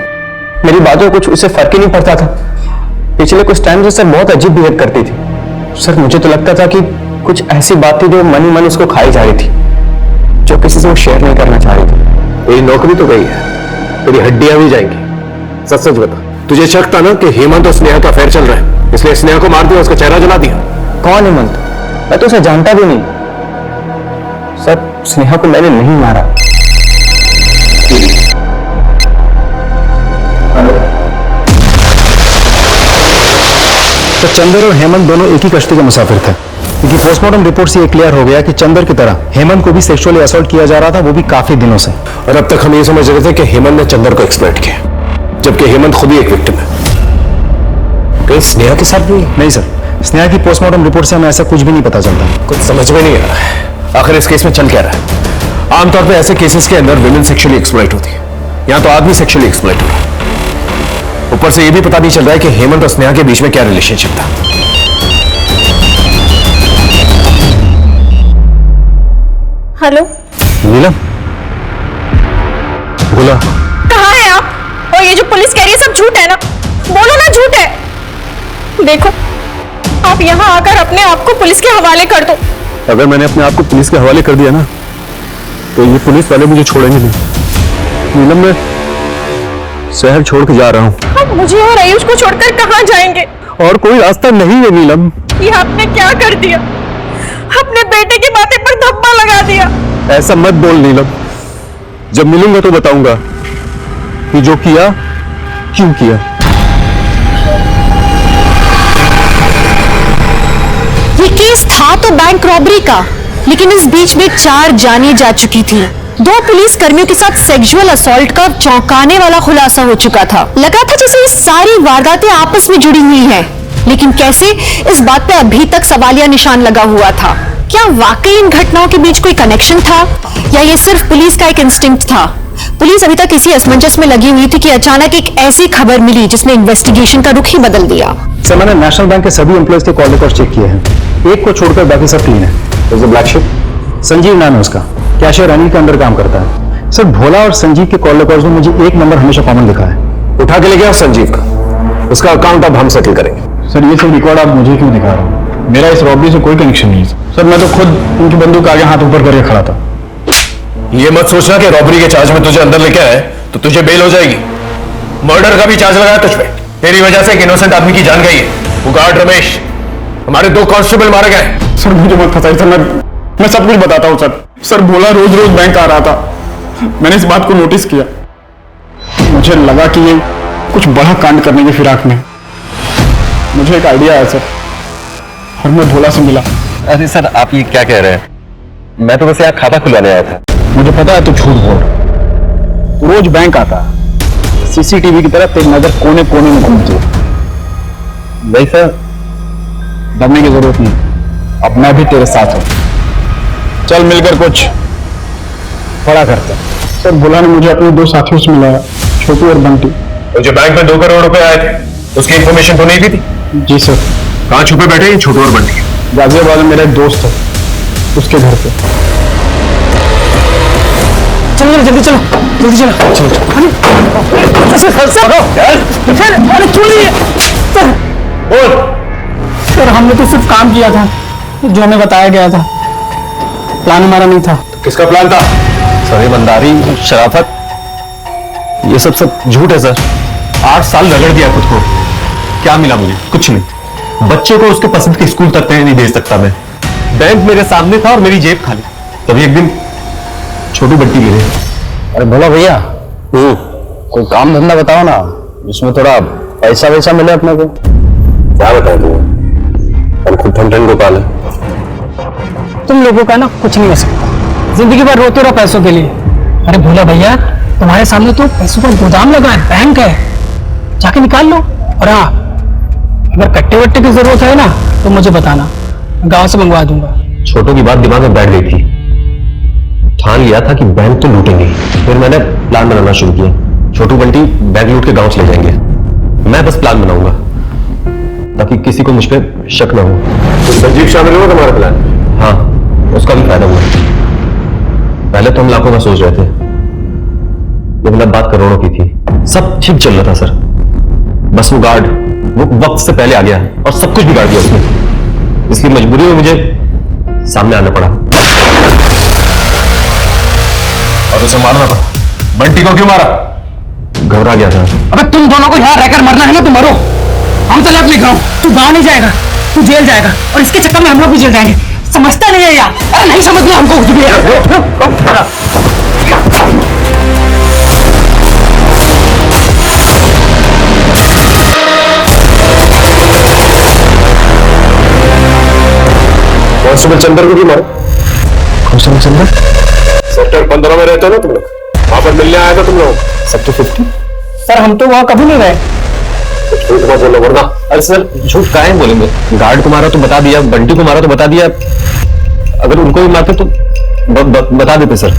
मेरी बातों को कुछ उसे फर्क ही नहीं पड़ता था। पिछले कुछ टाइम से सर बहुत अजीब बिहेव करती थी। सर मुझे तो लगता था कि कुछ ऐसी बात थी जो मन ही मन उसको खाई जा रही थी, जो किसी से वो शेयर नहीं करना चाह रही थी। तेरी नौकरी तो गई है, तेरी हड्डियां भी जाएंगी। सच सच बता, तुझे शक था ना कि हेमंत और स्नेहा का अफेयर चल रहा है, इसलिए स्नेहा को मार दिया, उसका चेहरा जला दिया? कौन हेमंत? मैं तो उसे जानता भी नहीं। सर स्नेहा को मैंने नहीं मारा। तो चंदर और हेमंत दोनों एक ही कश्ती के मुसाफिर थे, क्योंकि पोस्टमार्टम रिपोर्ट से ये क्लियर हो गया कि चंदर की तरह हेमंत को भी सेक्सुअली असॉल्ट किया जा रहा था, वो भी काफी दिनों से। और अब तक हम ये समझ रहे थे कि हेमंत ने चंदर को एक्सप्लॉइट किया, जबकि हेमंत खुद ही एक विक्टिम है। कहीं स्नेहा के साथ भी? नहीं सर, स्नेहा की पोस्टमार्टम रिपोर्ट से हमें ऐसा कुछ भी नहीं पता चलता। कुछ समझ में नहीं आ रहा है, आखिर इस केस में चल क्या रहा है? आमतौर पर ऐसे केसेस के अंदर विमेन सेक्सुअली एक्सप्लॉइट होती है, यहाँ तो आदमी सेक्सुअली एक्सप्लॉइट हुआ। ऊपर से ये भी पता नहीं चल रहा है कि हेमंत और स्नेहा के बीच में क्या रिलेशनशिप था। हेलो नीलम, बोला कहाँ है आप? और ये जो पुलिस कह रही है सब झूठ है ना? बोलो ना झूठ है। देखो आप यहाँ आकर अपने आप को पुलिस के हवाले कर दो। अगर मैंने अपने आप को पुलिस के हवाले कर दिया ना, तो ये पुलिस वाले मुझे छोड़ेंगे नहीं। नीलम, मैं शहर छोड़ के जा रहा हूँ। आप मुझे और आयुष को छोड़कर कहाँ जाएंगे? और कोई रास्ता नहीं है नीलम। ये आपने क्या कर दिया? अपने बेटे की बातें पर धब्बा लगा दिया। ऐसा मत बोल नीलम, जब मिलूंगा तो बताऊंगा कि जो किया क्यों किया। ये केस था तो बैंक रॉबरी का, लेकिन इस बीच में 4 जानें जा चुकी थी। 2 पुलिस कर्मियों के साथ सेक्सुअल असॉल्ट का चौंकाने वाला खुलासा हो चुका था। लगा था जैसे ये सारी वारदातें आपस में जुड़ी हुई हैं, लेकिन कैसे, इस बात पे अभी तक सवालिया निशान लगा हुआ था। क्या वाकई इन घटनाओं के बीच कोई कनेक्शन था, या ये सिर्फ पुलिस का एक इंस्टिंक्ट था? पुलिस अभी तक इसी असमंजस में लगी हुई थी कि अचानक एक ऐसी खबर मिली जिसने इन्वेस्टिगेशन का रुख ही बदल दिया। सर मैंने नेशनल बैंक के सभी एम्प्लॉयज के कॉल रिकॉर्ड चेक किए हैं, एक को छोड़कर बाकी सब क्लीन है। ब्लैक शिप संजीव नाम है उसका, कैशियर अनिल के अंदर काम करता है। सर भोला और संजीव के कॉल रिकॉर्ड्स में मुझे एक नंबर हमेशा कॉमन दिखा है। उठा के ले गया संजीव का, उसका अकाउंट अब हम सेटल करेंगे। सर ये सब रिकॉर्ड आप मुझे क्यों दिखा रहे हो? मेरा इस रॉबरी से कोई कनेक्शन नहीं है सर। मैं तो खुद उनकी बंदूक आगे हाथ ऊपर करके खड़ा था। ये मत सोचना कि रॉबरी के चार्ज में तुझे अंदर लेके आए तो तुझे बेल हो जाएगी। मर्डर का भी चार्ज लगाया तुझ पे, तेरी वजह से एक इनोसेंट आदमी की जान गई है। वो गार्ड रमेश, हमारे 2 कांस्टेबल मारे गए। सर मुझे मत फंसाइए सर, मैं सब कुछ बताता हूँ सर। सर भोला रोज रोज बैंक आ रहा था, मैंने इस बात को नोटिस किया। मुझे लगा कि ये कुछ बड़ा कांड करने की फिराक में। मुझे एक आइडिया आया सर, और मैं भोला से मिला। अरे सर आप ये क्या कह रहे हैं? मैं तो बस यहाँ खाता खुलवाने आया था। मुझे पता है तू झूठ बोल रहा, रोज बैंक आता, सीसीटीवी की तरह तेरी नजर कोने कोने में घूमती है। नहीं सर, डरने की जरूरत नहीं, अब मैं भी तेरे साथ हूं। चल मिलकर कुछ बड़ा करते हैं। सर भोला ने मुझे अपने 2 साथियों से मिलाया, छोटू और बंटी। तो जो बैंक में 2 करोड़ रुपए आए थे उसकी इंफॉर्मेशन तो नहीं दी थी? जी सर। कहाँ छुपे बैठे हैं छोटू और बंटी? गाजियाबाद में मेरा एक दोस्त है, उसके घर पे। चलो जल्दी चलो, जल्दी चलो। अरे क्यों नहीं सर, हमने तो सिर्फ काम किया था जो हमें बताया गया था, प्लान हमारा नहीं था। किसका प्लान था? सर ईमानदारी, शराफत, ये सब झूठ है सर। 8 साल रगड़ दिया खुद को, क्या मिला मुझे? कुछ नहीं। बच्चे को उसके पसंद के स्कूल तक नहीं भेज सकता मैं, बैंक मेरे सामने था और मेरी जेब खाली। तभी एक दिन छोटू बंटी मिले। अरे बोला भैया, कोई काम धंधा बताओ ना जिसमें थोड़ा पैसा वैसा मिले अपने को। क्या बताऊं तुम्हें, हम खुद ठन गोपाल है। तुम लोगों का ना कुछ नहीं हो सकता, जिंदगी भर रोते रहो पैसों के लिए। अरे भोला भैया, तुम्हारे सामने तो पैसों का गोदाम लगा है, बैंक है, जाके निकाल लो। और हाँ, अगर कट्टे वट्टे की जरूरत है ना तो मुझे बताना, गांव से मंगवा दूंगा। छोटू की बात दिमाग में बैठ गई थी। ठान लिया था कि बैंक तो लूटेंगे। फिर मैंने प्लान बनाना शुरू किया। छोटू बंटी बैंक लूट के गांव चले जाएंगे, मैं बस प्लान बनाऊंगा ताकि किसी को मुझ पर शक ना हो। तो संजीव शामिल हुआ तुम्हारा प्लान? हाँ, उसका भी फायदा हुआ। पहले तो हम लाखों का सोच रहे थे, लेकिन अब बात करोड़ों की थी। सब ठीक चल रहा था सर, बस वो गार्ड वो वक्त से पहले आ गया और सब कुछ बिगाड़ दिया उसने। इसलिए मजबूरी में मुझे सामने आना पड़ा और उसे मारना पड़ा। बंटी को क्यों मारा? घबरा गया था। अबे तुम दोनों को यहाँ रहकर मरना है ना तो मरो, हम चले अपने गाँव। तू गाँव नहीं जाएगा, तू जेल जाएगा, और इसके चक्कर में हम लोग भी जेल जाएंगे। समझता नहीं है यार? अरे नहीं समझना हमको कुछ भी। कांस्टेबल चंदर को भी मारो। कांस्टेबल चंदर? सेक्टर 15 में रहते हो ना तुम लोग, वहां पर मिलने आया था तुम लोग। सेक्टर 50? सर हम तो वहाँ कभी नहीं गए। झूठ मत बोलो वरना। अरे सर झूठ काहे बोलेंगे? गार्ड को मारा तो बता दिया, बंटी को मारा तो बता दिया, अगर उनको भी मारते तो बता देते सर।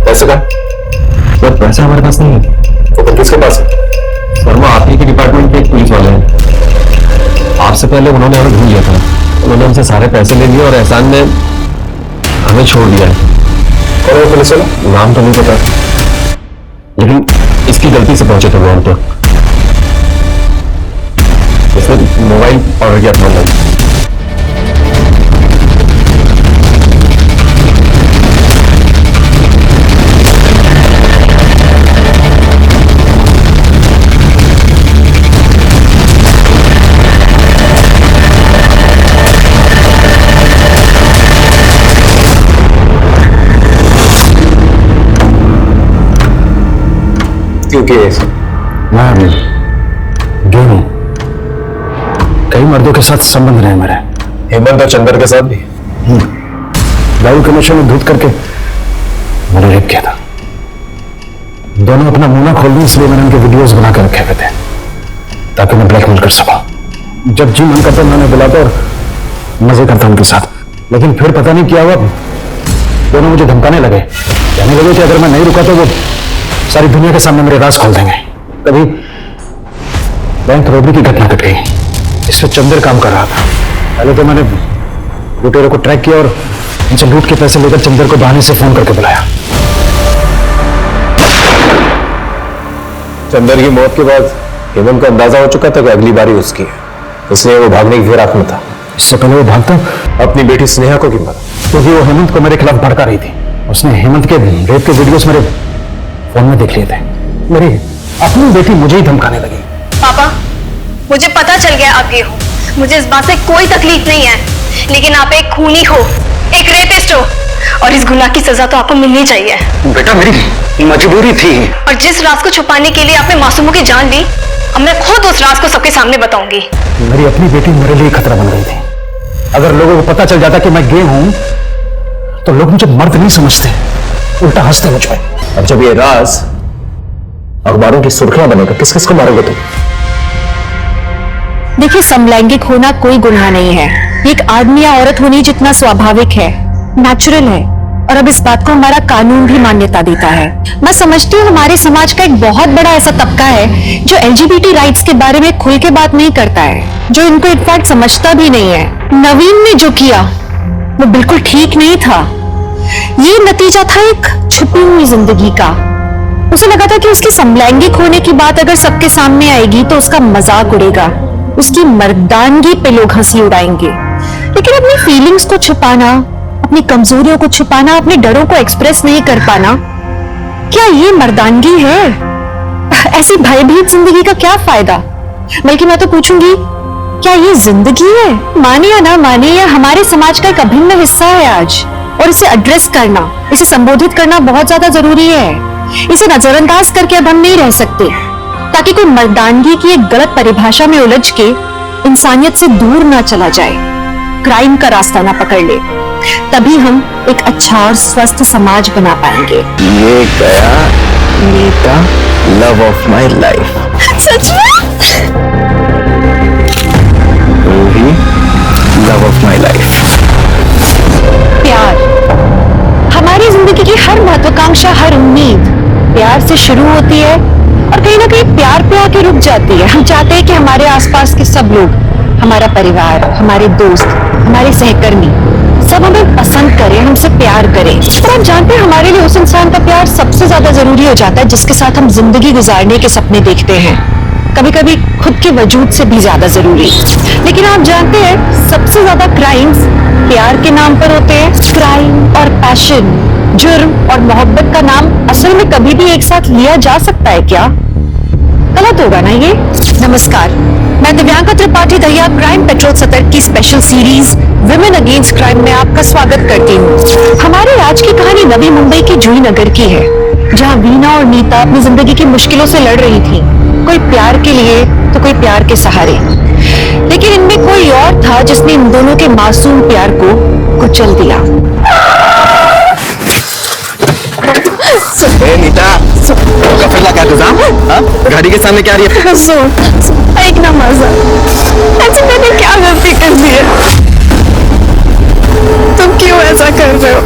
पैसे का? सर पैसा हमारे पास नहीं है। तो किसके पास है? शर्मा आप ही के डिपार्टमेंट के एक पुलिस वाले हैं। आपसे पहले उन्होंने हमें ढूंढ लिया था, उन्होंने हमसे सारे पैसे ले लिए और एहसान में हमें छोड़ दिया है। कौन है पुलिस वाला? नाम तो नहीं पता, लेकिन इसकी गलती से पहुंचे थे वो हम तक। इसने मोबाइल ऑर्डर किया था ऑनलाइन। क्योंकि मैं गे हूं, कई मर्दों के साथ संबंध रहे मेरे। हेमंत और चंदर के साथ भी? दारू के नशे में धुत करके मैंने रेप किया था। दोनों अपना मुंह ना खोल दें इसलिए मैंने उनके वीडियोस बना कर रखे हुए थे ताकि मैं ब्लैकमेल कर सकूं। जब जी मन करता मैंने बुलाता और मजे करता उनके साथ, लेकिन फिर पता नहीं क्या हुआ, दोनों मुझे धमकाने लगे, कहने लगे कि अगर मैं नहीं रुका तो वो सारी दुनिया के सामने मेरे राज खोल देंगे। तभी बैंक रॉबरी की घटना घट गई। इसमें चंदर काम कर रहा था। पहले तो मैंने लुटेरों को ट्रैक किया और उनसे लूट के पैसे लेकर चंदर को बहाने से फोन करके बुलाया। चंदर की मौत के बाद हेमंत को अंदाजा हो चुका था कि अगली बारी उसकी है, इसलिए वो भागने की फिराक में था। इससे पहले वो भागता अपनी बेटी स्नेहा को क्यों मारा? क्योंकि वो हेमंत को मेरे खिलाफ भड़का रही थी। उसने हेमंत के रेप के वीडियोस मेरे फोन में देख लिए थे। मेरी अपनी बेटी मुझे ही धमकाने लगी। पापा, मुझे पता चल गया आप ये हो, मुझे इस बात से कोई तकलीफ नहीं है, लेकिन आप एक खूनी हो, एक रेपिस्ट हो, और इस गुनाह की सजा तो आपको मिलनी चाहिए। बेटा मेरी मजबूरी थी। और जिस राज को छुपाने के लिए आपने मासूमों की जान दी, अब मैं खुद उस राज को सबके सामने बताऊंगी। मेरी अपनी बेटी मेरे लिए खतरा बन गई थी। अगर लोगों को पता चल जाता कि मैं गे हूं तो लोग मुझे मर्द नहीं समझते, उल्टा हंसते मुझ पर। अब जब ये राज अखबारों की सुर्खियां बनेगा, किस किस को मारोगे तुम? देखिए, समलैंगिक होना कोई गुनाह नहीं है। ये एक आदमी या औरत होने जितना स्वाभाविक है, नेचुरल है, और अब इस बात को हमारा कानून भी मान्यता देता है। मैं समझती हूँ हमारे समाज का एक बहुत बड़ा ऐसा तबका है जो LGBT राइट्स के बारे में खुल के बात नहीं करता है, जो इनको इनफैक्ट समझता भी नहीं है। नवीन ने जो किया वो बिल्कुल ठीक नहीं था। ये नतीजा था एक छुपी हुई जिंदगी का। उसे लगा था कि उसकी समलैंगिक होने की बात अगर सबके सामने आएगी तो उसका मजाक उड़ेगा, उसकी मर्दानगी पे लोग हंसी उड़ाएंगे। लेकिन अपनी फीलिंग्स को छुपाना, अपनी कमजोरियों को छुपाना, अपने डरों को एक्सप्रेस नहीं कर पाना, क्या ये मर्दानगी है? ऐसी भयभीत जिंदगी का क्या फायदा? बल्कि मैं तो पूछूंगी, क्या ये जिंदगी है? मानिए या ना मानिए, यह हमारे समाज का एक अभिन्न हिस्सा है आज, और इसे एड्रेस करना, इसे संबोधित करना बहुत ज्यादा जरूरी है। इसे नजरअंदाज करके अब हम नहीं रह सकते, ताकि कोई मर्दानगी की एक गलत परिभाषा में उलझ के इंसानियत से दूर ना चला जाए, क्राइम का रास्ता ना पकड़ ले। तभी हम एक अच्छा और स्वस्थ समाज बना पाएंगे। ये गया Neeta, love of my life. सच में? Ruhi, love of my life. प्यार, हमारी जिंदगी की हर महत्वाकांक्षा, हर उम्मीद प्यार से शुरू होती है और कहीं ना कहीं प्यार पे आके रुक जाती है। हम चाहते हैं कि हमारे आसपास के सब लोग, हमारा परिवार, हमारे दोस्त, हमारे सहकर्मी सब हमें पसंद करें, हमसे प्यार करें। पर आप जानते हैं हमारे लिए उस इंसान का प्यार सबसे ज्यादा जरूरी हो जाता है जिसके साथ हम जिंदगी गुजारने के सपने देखते हैं, कभी कभी खुद के वजूद से भी ज्यादा जरूरी। लेकिन आप जानते हैं सबसे ज्यादा क्राइम्स प्यार के नाम पर होते हैं। क्राइम और पैशन, जुर्म और मोहब्बत का नाम असल में कभी भी एक साथ लिया जा सकता है क्या? गलत होगा ना ये? नमस्कार, मैं दिव्यांका त्रिपाठी दहिया क्राइम पेट्रोल सतर्क की special series women against crime में आपका स्वागत करती हूँ। हमारी आज की कहानी नवी मुंबई के जूही नगर की है, जहाँ वीना और नीता अपनी जिंदगी की मुश्किलों से लड़ रही थी, कोई प्यार के लिए तो कोई प्यार के सहारे। लेकिन इनमें कोई और था जिसने इन दोनों के मासूम प्यार को कुचल दिया। नीता, कफिला क्या तुझा? गाड़ी के सामने क्या रही है? एक ना मजा, अच्छा मैंने क्या गलती कर दी है? तुम क्यों ऐसा कर रहे हो?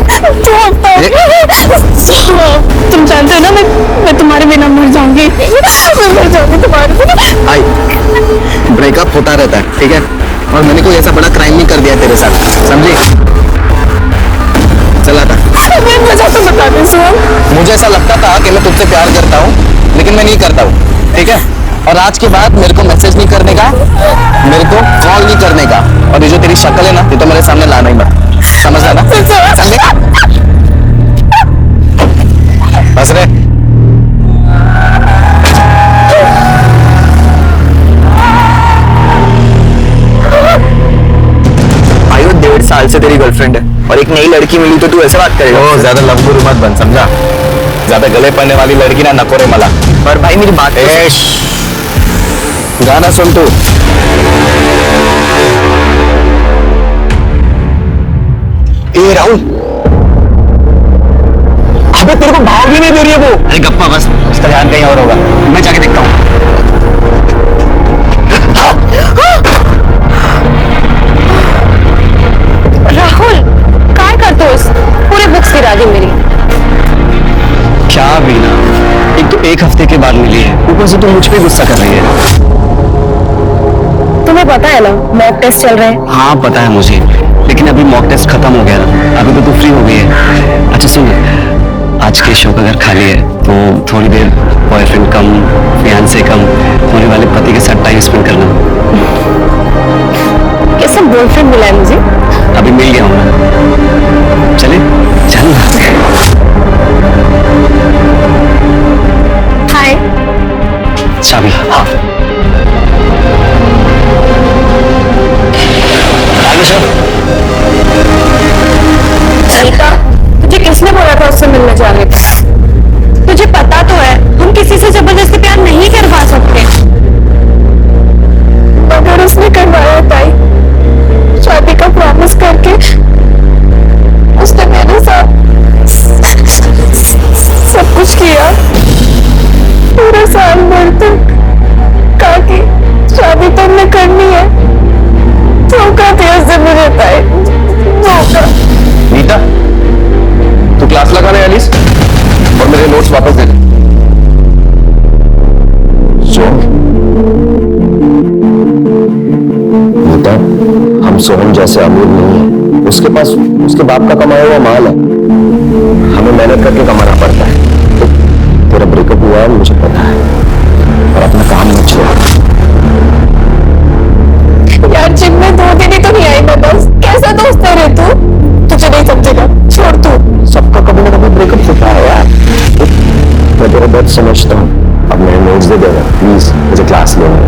तुम जानते हो ना मैं तुम्हारे बिना मर जाऊंगी, मैं मर जाऊंगी तुम्हारे बिना। आई, ब्रेकअप होता रहता है, ठीक है? और मैंने कोई ऐसा बड़ा क्राइम नहीं कर दिया तेरे साथ, समझी? चला था। मुझे तो बता दे सुन। मुझे ऐसा लगता था कि मैं तुझसे प्यार करता हूँ, लेकिन मैं नहीं करता हूँ, ठीक है? और आज के बाद मेरे को मैसेज नहीं करने का, मेरे को कॉल नहीं करने का, और ये जो तेरी शक्ल है ना, ये तो मेरे सामने लाना ही मत, समझ ना? बस रे। आयु 1.5 साल से तेरी गर्लफ्रेंड है और एक नई लड़की मिली तो तू ऐसे बात करेगा? ओ, ज्यादा लंबू मत बन, समझा? ज्यादा गले पड़ने वाली लड़की ना नकोरे मला। पर भाई मेरी बात गाना सुन तू। ए राहुल, अबे तेरे को भाव भी नहीं दे रही है वो। अरे गप्पा बस, उसका ध्यान कहीं और होगा, मैं जाके देखता हूँ। राहुल, काय करतोस? पूरे बुक्स गिरा दी मेरी। क्या बीना, एक तो 1 हफ्ते के बाद मिली है, ऊपर से तू मुझ पे गुस्सा कर रही है। तुम्हें पता है ना मॉक टेस्ट चल रहे हैं। हाँ पता है मुझे, लेकिन अभी मॉक टेस्ट खत्म हो गया ना, अभी तो तू फ्री हो गई है। अच्छा सुन, आज के शो अगर खाली है तो थोड़ी देर बॉयफ्रेंड कम, फियांसे कम होने वाले पति के साथ टाइम स्पेंड करना। कैसा बॉयफ्रेंड मिला है मुझे? अभी मिल गया हूँ ना, चले चल। हाय। चाबी। हाँ आगे चल। नीता, तुझे किसने बोला था उससे मिलने जाने का? तुझे पता तो है हम किसी से जबरदस्ती प्यार नहीं करवा सकते। अगर उसने करवाया ताई, शादी का प्रॉमिस करके उसने मेरे साथ सब कुछ किया, पूरा साल भर तक कहा कि शादी तो हमने करनी है। धोखा दिया उससे मुझे ताई, धोखा। नीता, तू क्लास लगाने वाली और मेरे नोट्स वापस दे दे। नीता, हम सोहन जैसे अमीर नहीं है, उसके पास उसके बाप का कमाया हुआ माल है, हमें मेहनत करके कमाना पड़ता है। तो तेरा ब्रेकअप हुआ है मुझे पता है, और अपना काम मत छोड़। यार जिम में 2 दिन ही तो नहीं आई मैं, बस कैसा दोस्त है रे तू? तुझे नहीं समझेगा, छोड़ तू। सबका कभी ना कभी ब्रेकअप होता है यार। मैं तेरा दर्द समझता हूँ, अब मेरे नोट्स दे देगा प्लीज, मुझे क्लास लेना है।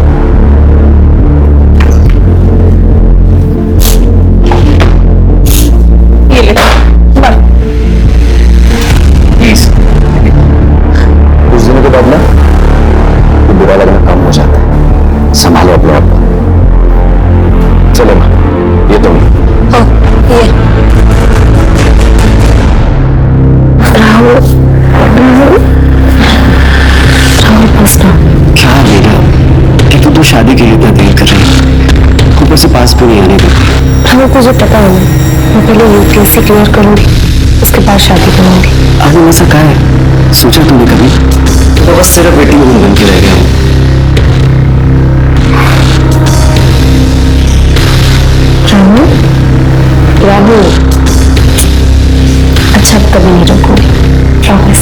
संभालो अपने आप को। चलो माँ, ये तुम ये राहुल बस ना। क्या बेटा, एक तो शादी के लिए इतना देर कर रही है, ऊपर से पास भी नहीं आने देती। राहुल तुझे पता है ना, मैं पहले यूपीएससी क्लियर करूंगी, उसके बाद शादी करूंगी। आगे ऐसा कहा है, सोचा तुमने कभी? तो बस सिर्फ बेटी में बन के रह गया हूँ। राहुल अच्छा अब कभी नहीं रोकूंगी, प्रॉमिस।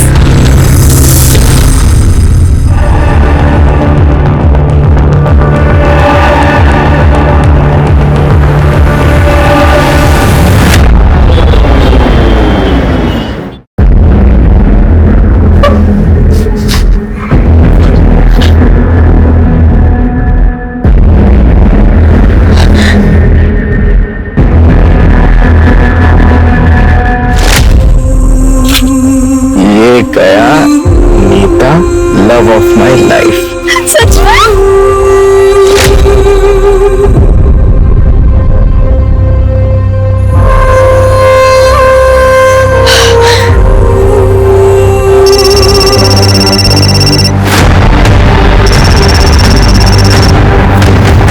गया Neeta, love of my life. सच में?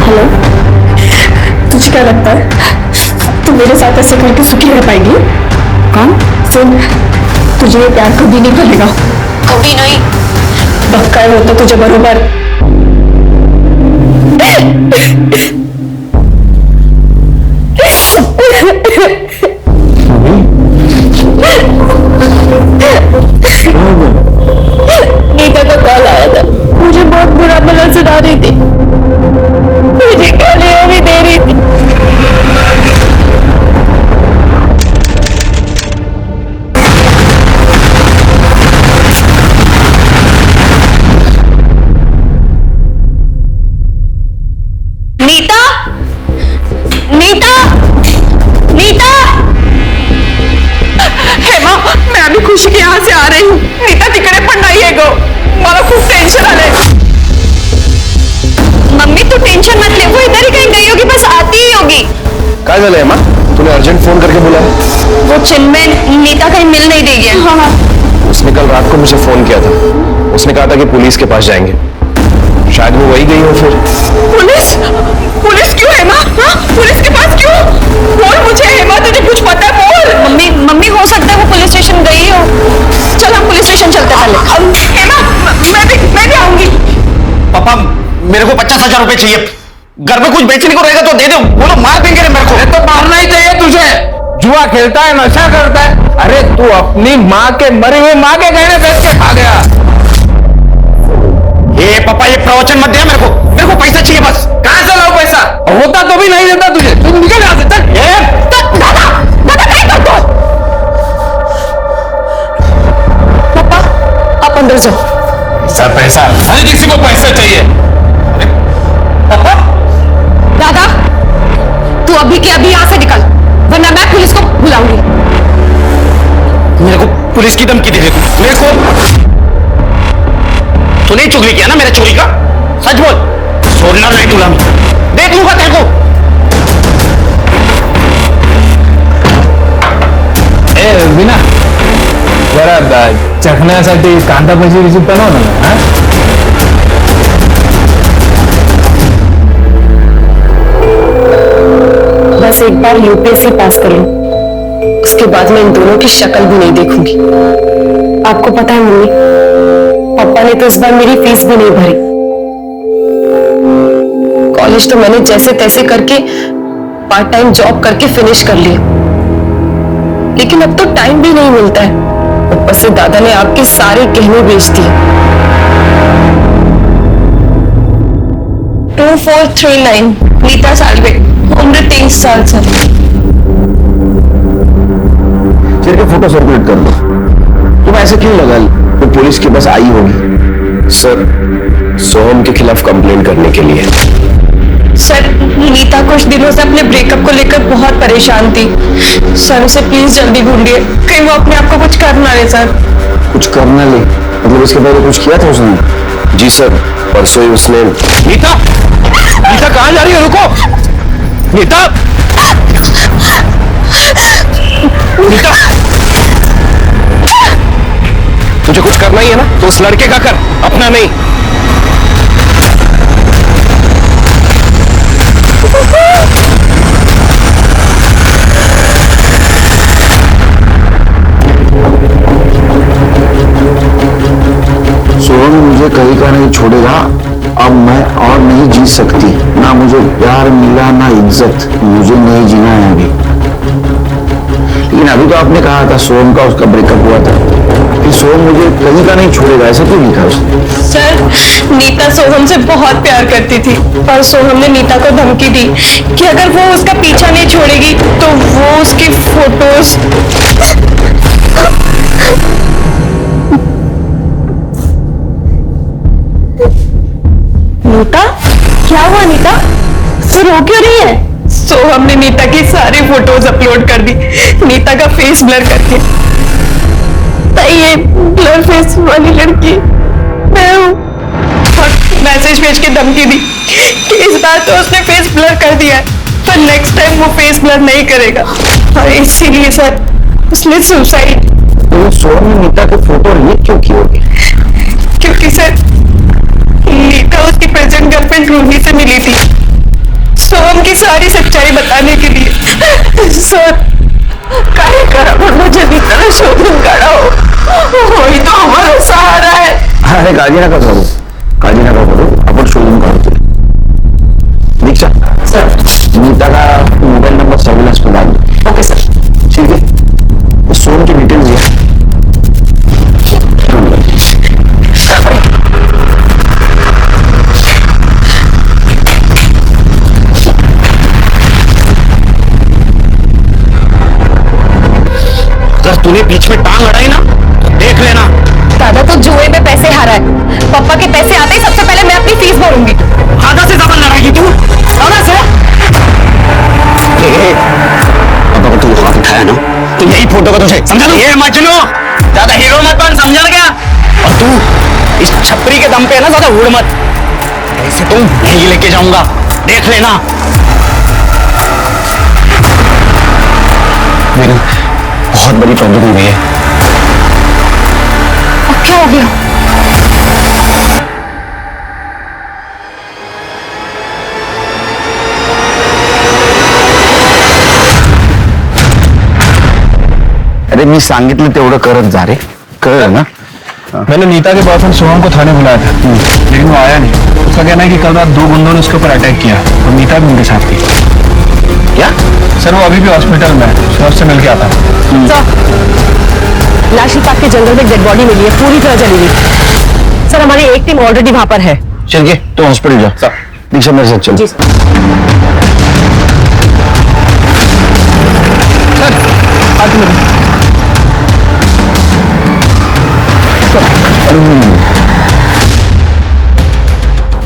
हेलो, तुझे क्या लगता है तू मेरे साथ ऐसे करके सुखी रह पाएगी? कौन? सुन, तुझे ये प्यार कभी नहीं करेगा, कभी नहीं। पक्का है वो तो तुझे बरोबर। नीता का कॉल आया था, मुझे बहुत बुरा भला सुना रही थी, मुझे गालियां भी दे रही थी। नीता, नीता, नीता! हेमा, मैं अभी खुशी के यहाँ से आ रही हूँ। नीता तिकडे पण नाहीये गो, मला खूप टेंशन आलंय। मम्मी तू टेंशन मत ले, वो इधर ही कहीं गई होगी, बस आती ही होगी। क्या झालं है माँ? तूने अर्जेंट फोन करके बुलाया? वो चिन्मय नीता कहीं मिल नहीं रही है। हाँ। उसने कल रात को मुझे फोन किया था, उसने कहा था कि पुलिस के पास जाएंगे, शायद वो वही गई हो फिर। पुलिस? पुलिस क्यों हेमा? हाँ? पुलिस के पास क्यों? बोल मुझे हेमा, तुझे कुछ पता है? बोल। मम्मी हो सकता है वो पुलिस स्टेशन गई हो। चल हम पुलिस स्टेशन चलते हैं पहले। हेमा मैं भी आऊंगी। पापा मेरे को 50,000 रुपए चाहिए, घर में कुछ बेचने को रहेगा तो दे दो, बोलो मार देंगे मेरे को। तो मारना ही चाहिए तुझे, जुआ खेलता है, नशा करता है। अरे तू अपनी माँ के मरी हुई माँ के गहने बेच के खा गया। ये पापा ये प्रवचन मत दे, मेरे को पैसा चाहिए बस। कहां से लाओ पैसा? होता तो भी नहीं देता तुझे, तू निकल यहां से। दादा नहीं करते। पापा आप अंदर जाओ। पैसा हर किसी को पैसा चाहिए। पापा, दादा तू अभी के अभी यहाँ से निकल, वरना मैं पुलिस को बुलाऊंगी। मेरे को पुलिस की धमकी दे दे तू मेरे को। तूने चुगली किया ना मेरे चोरी का, सच बोल। छोड़ना नहीं तुला, देख लूंगा तेरे को। बिना जरा चखण्यासाठी कांदा भजी बिजी बनव ना। बस एक बार यूपीएससी पास कर लूं, उसके बाद मैं इन दोनों की शक्ल भी नहीं देखूंगी। आपको पता है मम्मी, पापा ने तो इस बार मेरी फीस भी नहीं भरी। कॉलेज तो मैंने जैसे तैसे करके पार्ट टाइम जॉब करके फिनिश कर लिया, लेकिन अब तो टाइम भी नहीं मिलता है। ऊपर से दादा ने आपके सारे गहने बेच दिए। 2439 नीता सालवे, उम्र 23 साल सर। फिर के फोटो सर्कुलेट कर दो। तुम ऐसे क्यों लगा वो पुलिस के पास आई होगी? सर सोहम के खिलाफ कंप्लेंट करने के लिए। सर नीता कुछ दिनों से अपने ब्रेकअप को लेकर बहुत परेशान थी सर, उसे प्लीज जल्दी ढूंढिए, कहीं वो अपने आप को कुछ कर ना ले सर। कुछ करना ले मतलब इसके पहले कुछ किया था उसने? जी सर, परसों ही उसने। नीता कहां जा रही हो? रुको नीता, नीता, तुझे कुछ करना ही है ना तो उस लड़के का कर, अपना नहीं। सोहम मुझे कहीं का नहीं छोड़ेगा। अब मैं और नहीं जी सकती। ना मुझे प्यार मिला ना इज्जत, मुझे नहीं जीना है अभी। लेकिन अभी तो आपने कहा था सोहम का उसका ब्रेकअप हुआ था कि सोहम मुझे कहीं का नहीं छोड़ेगा, ऐसा क्यों लिखा उसने? सर, नीता सोहम से बहुत प्यार करती थी और सोहम ने नीता को धमकी दी कि अगर वो उसका पीछा नहीं छोड़ेगी तो वो उसकी फोटोज। नीता, क्या हुआ नीता? तू रो क्यों रही है? सोहम ने नीता की सारी फोटोज अपलोड कर दी, नीता का फेस ब्लर करके। तो ये ब्लर फेस वाली लड़की मैं हूँ। और मैसेज भेज के धमकी दी कि इस बार तो उसने फेस ब्लर कर दिया है, पर नेक्स्ट टाइम वो फेस ब्लर नहीं करेगा। और इसीलिए सर उसने सुसाइड। तो सोहम ने नीता के फोटो लीक क्यों की होगी? क्योंकि सर नीता उसकी प्रेजेंट गर्लफ्रेंड रूही से मिली थी सोहम की सारी सच्चाई बताने के लिए। सर काहे करा मुझे भी तरह शोधन करा हो, वही तो हमारा सहारा है। अरे काळजी नका करू, काळजी नका करू, आपण शोधून काढतो। दीक्षा सर, नीता का मोबाइल नंबर सर्विलांस पे डाल दो। ओके सर, ठीक है। सोहम की डिटेल्स दिया। तूने बीच में टांग अड़ाई ना तो देख लेना। दादा तो जुए में पैसे हारा है, पापा के पैसे आते ही सबसे पहले मैं अपनी फीस भरूंगी। आधा से ज्यादा लड़ाई तू, आधा से। पापा को तू हाथ उठाया ना तो यही फोटो का तुझे समझा दो। ये मजनू ज्यादा हीरो मत बन, समझा क्या? और तू इस छपरी के दम पे ना ज्यादा उड़ मत, ऐसे तुम यही लेके जाऊंगा, देख लेना। मेरी बहुत बड़ी प्रॉब्लम हो गई है। अब क्या हो गया? अरे मी सांगितलं तेवढं करत जा रे, कळलं ना? मैंने नीता के बॉयफ्रेंड सोहम को थाने बुलाया था, लेकिन वो आया नहीं। उसका कहना है कि कल रात 2 गुंडों ने उसके ऊपर अटैक किया और नीता भी उनके साथ थी। क्या? सर वो अभी भी हॉस्पिटल में है, मैं उससे मिल के आता हूँ। लाशी पार्क के जंगल में डेड बॉडी मिली है, पूरी तरह जली हुई। सर हमारी एक टीम ऑलरेडी वहां पर है। चल के तो हॉस्पिटल जा। दीक्षा मेरे साथ चल। जी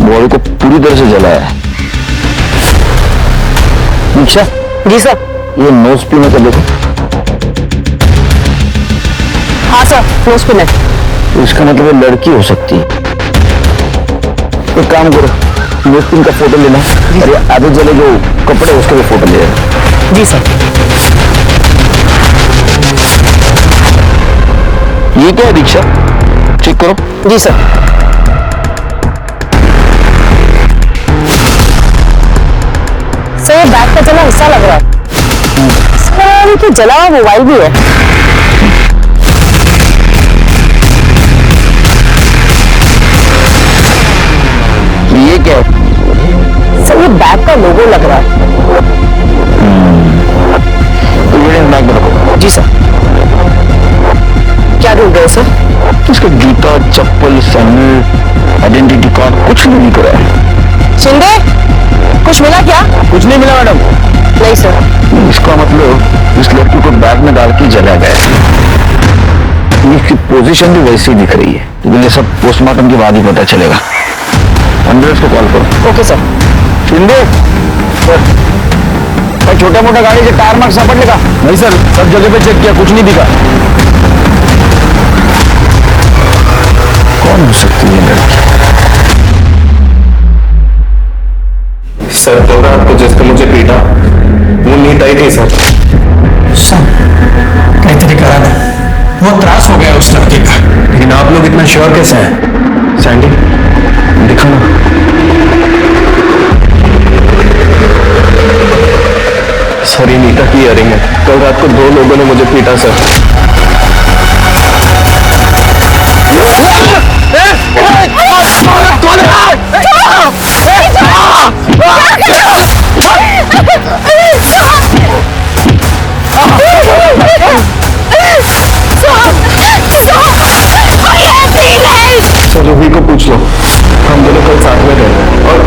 बॉडी को पूरी तरह से जलाया है। दीक्षा। जी सर। ये नोज पिन है, देखो। हाँ सर, नोज पिन है। तो इसका मतलब ये लड़की हो सकती है। एक काम करो, नोज पिन का फोटो लेना और ये आधे जले जो कपड़े उसके भी फोटो ले लेना। जी सर। ये क्या है दीक्षा? चेक करो। जी सर। सर ये बैग का जला हिस्सा लग रहा है। सर कि जला हुआ मोबाइल भी है। ये क्या है? सर ये बैग का लोगो लग रहा है। तो ये बैग में रखो। जी सर। क्या ढूंढ रहे हो सर? इसका जूता, चप्पल, सैंडल, आइडेंटिटी कार्ड कुछ नहीं दिख रहा है। शिंदे, कुछ मिला क्या? कुछ नहीं मिला मैडम। नहीं सर। इसका मतलब इस लड़की को बैग में डाल के जला गया है। इसकी पोजीशन भी वैसी ही दिख रही है, लेकिन ये सब पोस्टमार्टम के बाद ही पता चलेगा। एम्बुलेंस को कॉल करो। Okay sir. शिंदे, छोटा मोटा गाड़ी से टायर मार्क सापडले का? नहीं सर, सब जगह पे चेक किया, कुछ नहीं दिखा। कौन हो सकती है लड़की? सर कल रात को जिसने मुझे पीटा वो नीता ही थी सर। सर कहते करा ना, वो त्रास हो गया उस लड़के का। लेकिन आप लोग इतना श्योर कैसे हैं? सैंडी दिखा ना। सर ये नीता की इयरिंग है। कल रात को 2 लोगों ने मुझे पीटा सर। सर रूही को पूछ लो, हम दोनों कल साथ में थे और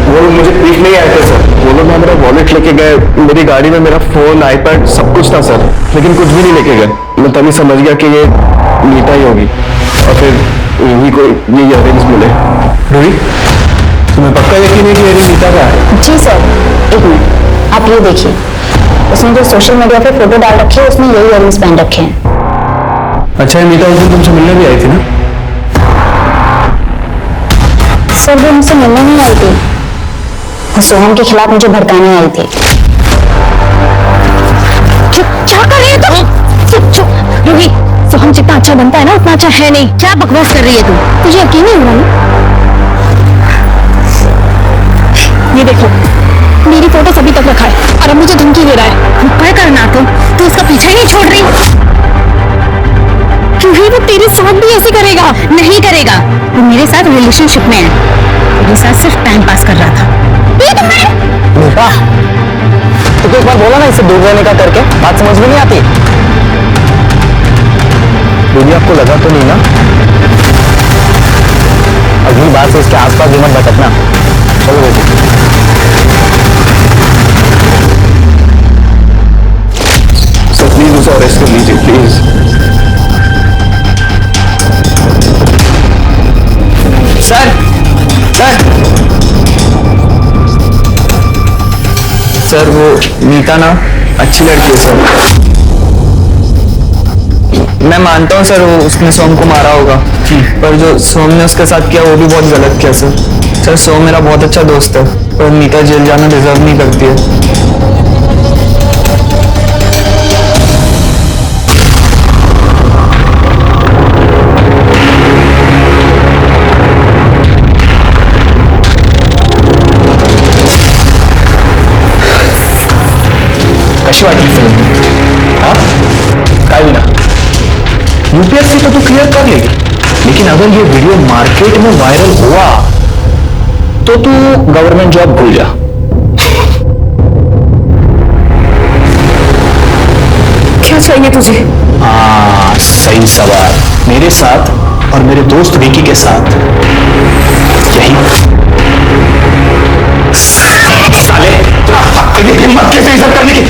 वो लोग मुझे पीट नहीं आए थे सर। वो लोग मेरा वॉलेट लेके गए, मेरी गाड़ी में मेरा फोन आईपैड सब कुछ था सर, लेकिन कुछ भी नहीं लेके गए। मैं तभी समझ गया कि ये नीता ही होगी और फिर रूही को ये इयररिंग्स मिले। रूही, तुम्हें पक्का यकीन है कि ये नीता का है? जी सर, एक मिनट, आप ये देखिए, उसने जो सोशल मीडिया पे फोटो डाल रखी है उसमें यही इयररिंग्स पहन रखे हैं। अच्छा, ये नीता उस दिन तुमसे मिलने भी आई थी ना? सर वो मुझसे मिलने नहीं आई थी, वो सोहम के खिलाफ मुझे भड़काने आई थी। क्या कर रही है तुम? चुप चुप। रूही, सोहम जितना अच्छा बनता है ना उतना अच्छा है नहीं। क्या बकवास कर रही है तू? तुझे यकीन नहीं हो रहा ना? ये देखो, मेरी फोटो सभी तक रखा है और अब मुझे धमकी दे रहा है। क्या करना तू उसका पीछा ही नहीं छोड़ रही। रूही, वो तेरे साथ भी ऐसे करेगा? नहीं करेगा, वो मेरे साथ रिलेशनशिप में है, मेरे साथ सिर्फ टाइम पास कर रहा था। नीता, तो एक बार बोला ना इसे दूर रहने का करके, बात समझ में नहीं आती। दीदी आपको लगा तो नहीं ना? अगली बार से इसके आसपास भी मत भटकना। चलो बेटी। सर प्लीज उसे अरेस्ट कर लीजिए प्लीज। सर सर वो नीता ना अच्छी लड़की है सर। मैं मानता हूँ सर वो उसने सोम को मारा होगा, पर जो सोम ने उसके साथ किया वो भी बहुत गलत किया सर। सर सोम मेरा बहुत अच्छा दोस्त है और नीता जेल जाना डिजर्व नहीं करती है। कशी वाटली फिल्म? हाँ, काय ना, यूपीएससी तो तू क्लियर कर लेगी, लेकिन अगर ये वीडियो मार्केट में वायरल हुआ तो तू गवर्नमेंट जॉब भूल जा। क्या चाहिए तुझे? हाँ, सही सवाल। मेरे साथ और मेरे दोस्त विकी के साथ यही साले हिम्मत कैसे ये सब करने की?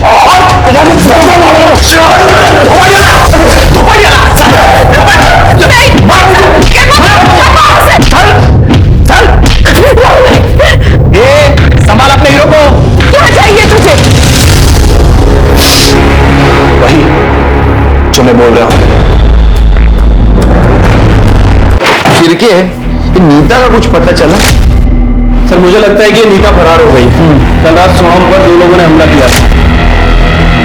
संभाल अपने हीरो को। क्या चाहिए तुझे? वही जो मैं बोल रहा हूं। फिर क्या है, नीता का कुछ पता चला? सर मुझे लगता है कि नीता फरार हो गई। कल रात सोहम पर 2 लोगों ने हमला किया था।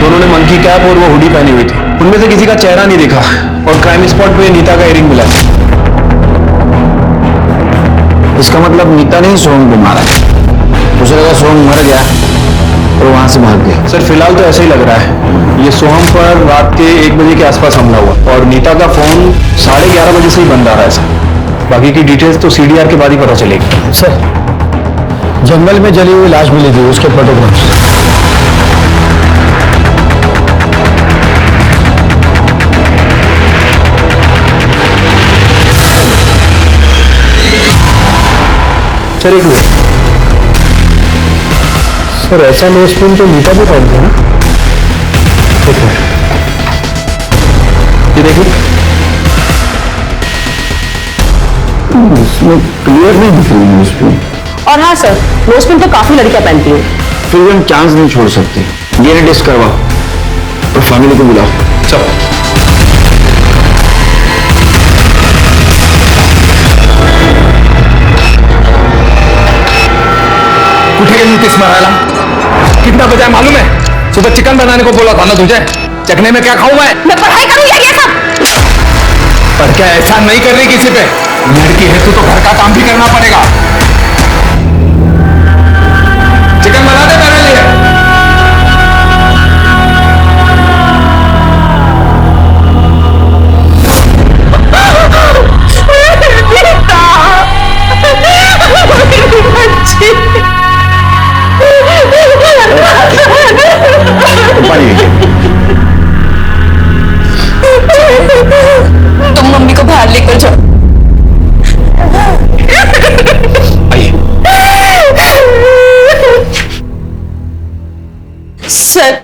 दोनों ने मंकी कैप और वो हुडी पहनी हुई थी। उनमें से किसी का चेहरा नहीं दिखा और क्राइम स्पॉट पे नीता का इयरिंग मिला। इसका मतलब नीता ने ही सोहम को मारा है। मुझे लगा सोहम मर गया और वहां से भाग गया। सर फिलहाल तो ऐसा ही लग रहा है। ये सोहम पर रात के 1 बजे के आसपास हमला हुआ और नीता का फोन 11:30 बजे से ही बंद आ रहा है सर। बाकी की डिटेल्स तो सीडीआर के बाद ही पता चलेगी। सर, जंगल में जली हुई लाश मिली थी, उसके फोटोग्राफ्स। सर एक मिनट, सर ऐसा नो स्पून तो नीता भी पहनते हैं ना? एक मिनट, ये देखिए। इसमें क्लियर नहीं दिख रही है उसमें। और हाँ सर, नोजपिन तो काफी लड़कियां पहनती हैं। फिर भी हम चांस नहीं छोड़ सकते। डीएनए टेस्ट करवाओ और फैमिली को बुलाओ। चलो। कुठे गेली होतीस मरायला? कितना बजा है मालूम है? सुबह चिकन बनाने को बोला था ना तुझे। चखने में क्या खाऊं मैं पढ़ाई करूं या ये सब? पर क्या ऐसा नहीं कर रही किसी पे? लड़की है तू तो घर का काम भी करना पड़ेगा। चिकन बना दे मेरे लिए। तुम मम्मी को बाहर लेकर जाओ। सर,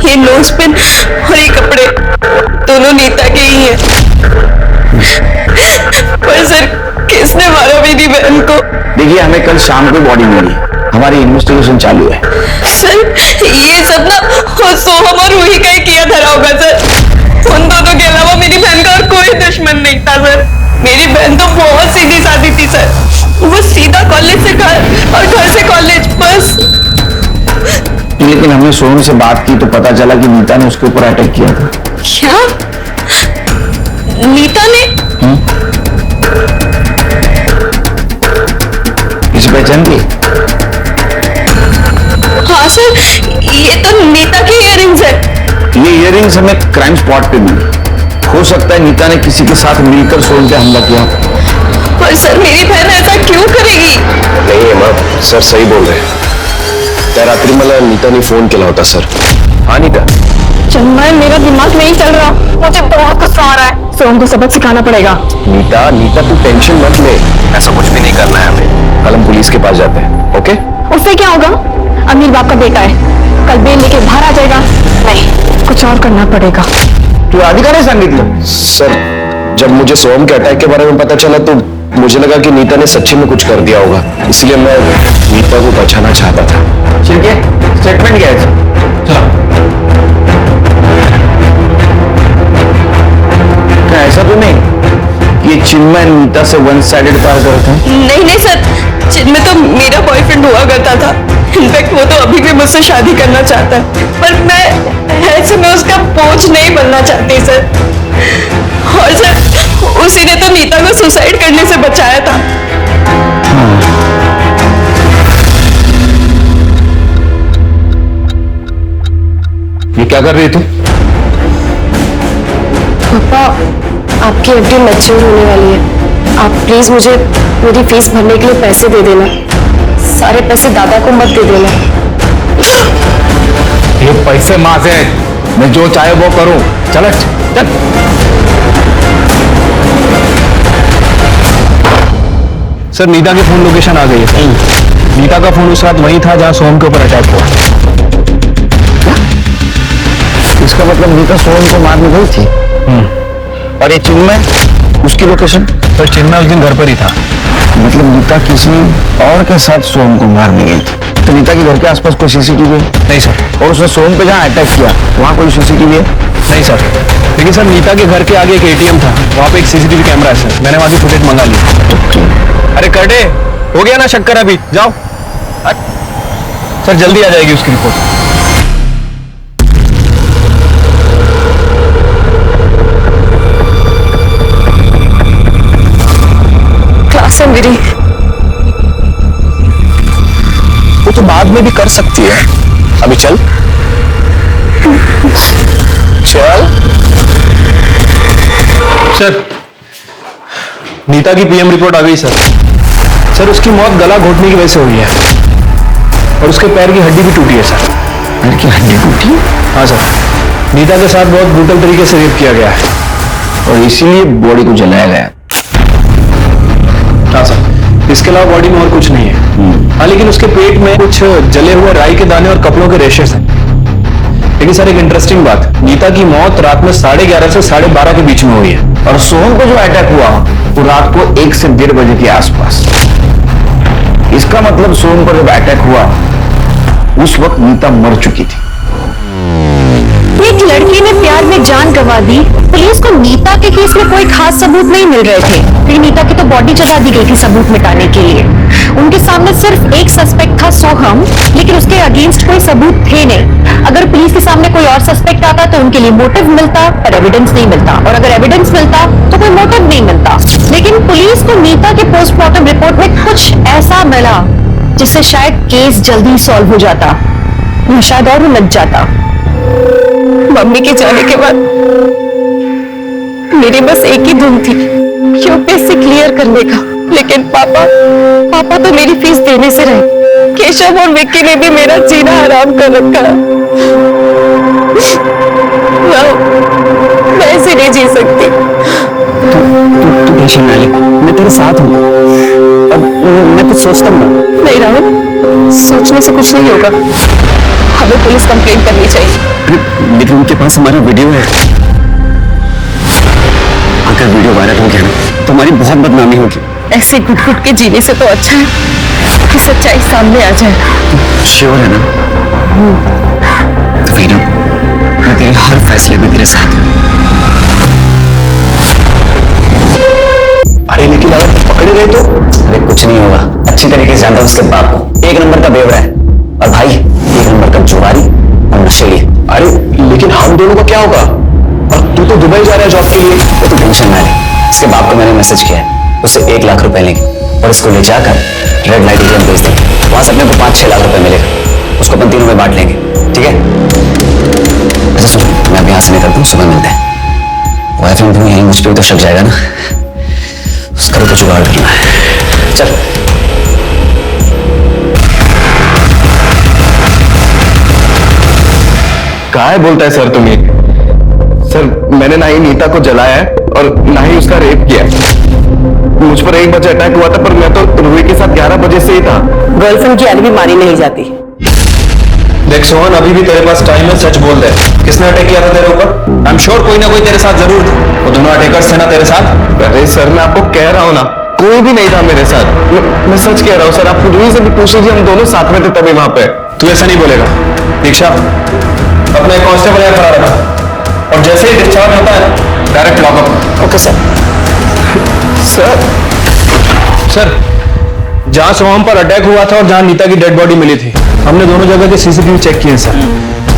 ये नोज पिन और ये कपड़े दोनों नीता के ही हैं। पर सर, किसने मारा मेरी बहन को? देखिए, हमें कल शाम को बॉडी मिली, हमारी इन्वेस्टिगेशन चालू है। सर, ये सब ना सोहम और रूही का ही किया धरा होगा सर। उन दोनों के अलावा मेरी बहन का और कोई दुश्मन नहीं था सर। मेरी बहन तो बहुत सीधी सादी थी सर। वो सीधा कॉलेज से घर और घर से कॉलेज, बस। लेकिन हमने सोहम से बात की तो पता चला कि नीता ने उसके ऊपर अटैक किया था। क्या? नीता ने? किसी पहचान की? हाँ सर, ये तो नीता के इयररिंग्स है। ये इयररिंग्स हमें क्राइम स्पॉट पे मिली। हो सकता है नीता ने किसी के साथ मिलकर सोहम पे हमला किया। पर सर, मेरी बहन ऐसा क्यों करेगी? नहीं हेमा, सर सही बोल रहे हैं। त्या रात्री मला नीताने फोन केला होता सर। हाँ नीता, चन्मय, मेरा दिमाग नहीं चल रहा, मुझे बहुत गुस्सा आ रहा है। सोहम को सबक सिखाना पड़ेगा। नीता तू टेंशन मत ले, ऐसा कुछ भी नहीं करना है हमें। कल हम पुलिस के पास जाते हैं, ओके? उससे क्या होगा? अमीर बाप का बेटा है, कल बेल लेके बाहर आ जाएगा। नहीं, कुछ और करना पड़ेगा। तू राधिका ने सांगितलं? सर, जब मुझे सोहम के अटैक के बारे में पता चला तो मुझे लगा कि नीता ने सच्ची में कुछ कर दिया होगा, इसलिए मैं नीता को बचाना चाहता था। ठीक है, स्टेटमेंट क्या है? क्या ऐसा तो नहीं ये चिन्मय नीता से वन साइडेड प्यार करते हैं? नहीं सर, चिन्मय तो मेरा बॉयफ्रेंड हुआ करता था। इनफैक्ट वो तो अभी भी मुझसे शादी करना चाहता है, पर मैं ऐसे में उसका बोझ नहीं बनना चाहती सर। और सर, उसी ने तो नीता को सुसाइड करने से बचाया था। ये क्या कर रही तू? पापा, आपकी एफडी मैच्योर होने वाली है। आप प्लीज मुझे मेरी फीस भरने के लिए पैसे दे देना। सारे पैसे दादा को मत दे देना। ये पैसे माँ से मैं जो चाहे वो करूं। चल चल। सर, नीता की फोन लोकेशन आ गई है सर। नीता का फोन उस रात वहीं था जहां सोहम के ऊपर अटैक हुआ। इसका मतलब नीता सोहम को मारने गई थी। और ये चिन्मय, उसकी लोकेशन? सर, चिन्मय उस दिन घर पर ही था। मतलब नीता किसी और के साथ सोहम को मारने गई थी। तो नीता के घर के आसपास कोई सीसीटीवी है? नहीं सर। और उसने सोहम पे जहाँ अटैक किया वहाँ कोई सीसीटीवी है? नहीं सर, लेकिन सर नीता के घर के आगे एक एटीएम था, वहाँ पे एक सीसीटीवी कैमरा है सर। मैंने वहाँ की फुटेज मंगा ली। अरे करडे, हो गया ना शक्कर? अभी जाओ सर, जल्दी आ जाएगी उसकी रिपोर्ट। क्लास है मेरी। वो तो बाद में भी कर सकती है। अभी चल चल। सर, नीता की पीएम रिपोर्ट आ गई सर। सर, उसकी मौत गला घोटने की वजह से हुई है और उसके पैर की हड्डी भी टूटी है सर। पैर की हड्डी टूटी? हाँ सर, नीता के साथ बहुत ब्रूटल तरीके से रेप किया गया है और इसीलिए बॉडी को जलाया गया। हाँ सर, इसके अलावा बॉडी में और कुछ नहीं है। हाँ, लेकिन उसके पेट में कुछ जले हुए राई के दाने और कपड़ों के रेशेस हैं। लेकिन सर, एक इंटरेस्टिंग बात, नीता की मौत रात में 11:30 से 12:30 के बीच में हुई है। और सोहम को जो अटैक हुआ वो रात को 1 से 1:30 बजे के आसपास। इसका मतलब सोहम पर जब अटैक हुआ उस वक्त नीता मर चुकी थी। एक लड़की ने प्यार में जान गंवा दी। पुलिस को नीता के केस में कोई खास सबूत नहीं मिल रहे थे, फिर नीता की तो बॉडी जला दी गई थी सबूत मिटाने के लिए। उनके सामने सिर्फ एक सस्पेक्ट था सोहम, लेकिन उसके अगेंस्ट कोई सबूत थे नहीं। अगर पुलिस के सामने कोई और सस्पेक्ट आता तो उनके लिए मोटिव मिलता, पर एविडेंस नहीं मिलता, और अगर एविडेंस मिलता तो कोई मोटिव नहीं मिलता। लेकिन पुलिस को नीता के पोस्टमार्टम रिपोर्ट में कुछ ऐसा मिला जिससे शायद केस जल्दी सॉल्व हो जाता या शायद और उलझ जाता। मम्मी के जाने के बाद मेरी बस एक ही धुन थी, यूपीएससी क्लियर करने का। लेकिन पापा तो मेरी फीस देने से रहे। केशव और विक्की ने भी मेरा जीना हराम कर रखा। मैं ऐसे नहीं जी सकती। तू टेंशन ना ले, मैं तेरे साथ हूँ। अब मैं कुछ सोचता हूँ। नहीं राहुल, सोचने से कुछ नहीं होगा। हमें पुलिस कंप्लेंट करनी चाहिए। लेकिन उनके पास हमारा वीडियो है। अगर वीडियो वायरल हो गया ना तो हमारी बहुत बदनामी होगी। ऐसे घुट घुट के जीने से तो अच्छा है कि सच्चाई सामने आ जाए। श्योर है ना? तो वीना, मैं तेरे हर फैसले में तेरे साथ हूँ। अरे लेकिन अगर पकड़े गए तो? अरे कुछ नहीं होगा, अच्छी तरीके से जानता हूँ उसके बाप को। एक नंबर का बेवड़ा है, और भाई एक नंबर का जुआरी और नशेड़ी। अरे लेकिन हम दोनों का क्या होगा? और तू तो दुबई जा रहा है जॉब के लिए। तो टेंशन ना ले, इसके बाप को मैंने मैसेज किया है, उससे 1 लाख रुपए लेंगे और इसको ले जाकर रेड लाइट एरिया में भेज देंगे। वहां से अपने को 5-6 लाख रुपए मिलेगा, उसको अपन तीनों में बांट लेंगे, ठीक है? अच्छा सुन, मैं अभी यहाँ से निकलता हूँ, सुबह मिलते हैं। बॉयफ्रेंड तुम यहीं मुझ पर तो शक जाएगा ना, उसका तो जुगाड़ करना है। चल। काहे बोलता है सर तुम ये? सर मैंने ना ही नीता को जलाया है और ना ही उसका रेप किया है। मुझ पर 1 बजे अटैक हुआ था, पर मैं तो रूही के साथ 11 बजे से ही था। गर्लफ्रेंड की अलवी मारी नहीं जाती। देख सोहन, अभी भी तेरे पास टाइम है, सच बोल दे। किसने अटैक किया था तेरे ऊपर? आई एम श्योर कोई ना कोई तेरे साथ जरूर था। वो दोनों अटैकर्स थे ना तेरे साथ? अरे सर मैं आपको कह रहा हूँ ना, कोई भी नहीं था मेरे साथ। मैं सच कह रहा हूँ सर, आप रूही से भी पूछ लीजिए, हम दोनों साथ में थे तभी वहां पे। तू ऐसा नहीं बोलेगा। दीक्षा, अपना एक कांस्टेबल यहाँ खड़ा रखा और जैसे ही डिस्चार्ज होता है direct lockup. Okay sir. Sir जहां सोहम पर अटैक हुआ था और जहां नीता की डेड बॉडी मिली थी, हमने दोनों जगह के सीसीटीवी चेक किए सर।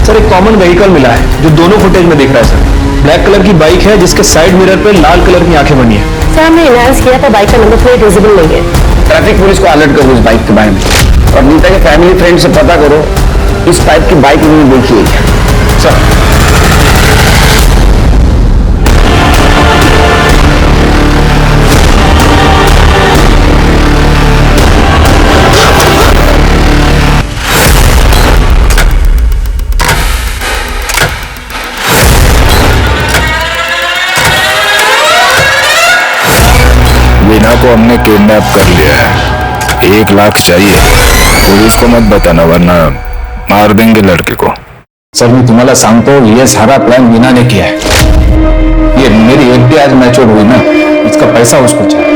सर एक कॉमन व्हीकल मिला है जो दोनों फुटेज में दिख रहा है सर। ब्लैक कलर की बाइक है जिसके साइड मिरर पे लाल कलर की आंखें बनी है। सर हमने एनालाइज किया था, बाइक का नंबर प्लेट विजिबल नहीं है। ट्रैफिक पुलिस को अलर्ट करो इस बाइक के बारे में, और नीता के फैमिली फ्रेंड से पता करो इस टाइप की बाइक उन्होंने देखी है क्या। सर वीना को हमने किडनैप कर लिया है। 1 लाख चाहिए। पुलिस को मत बताना वरना मार देंगे लड़के को। सर मी तुम्हाला सांगतो, ये सारा प्लान वीना ने किया है। ये मेरी एक भी आज मैच्योर हुई ना, इसका पैसा उसको चाहिए।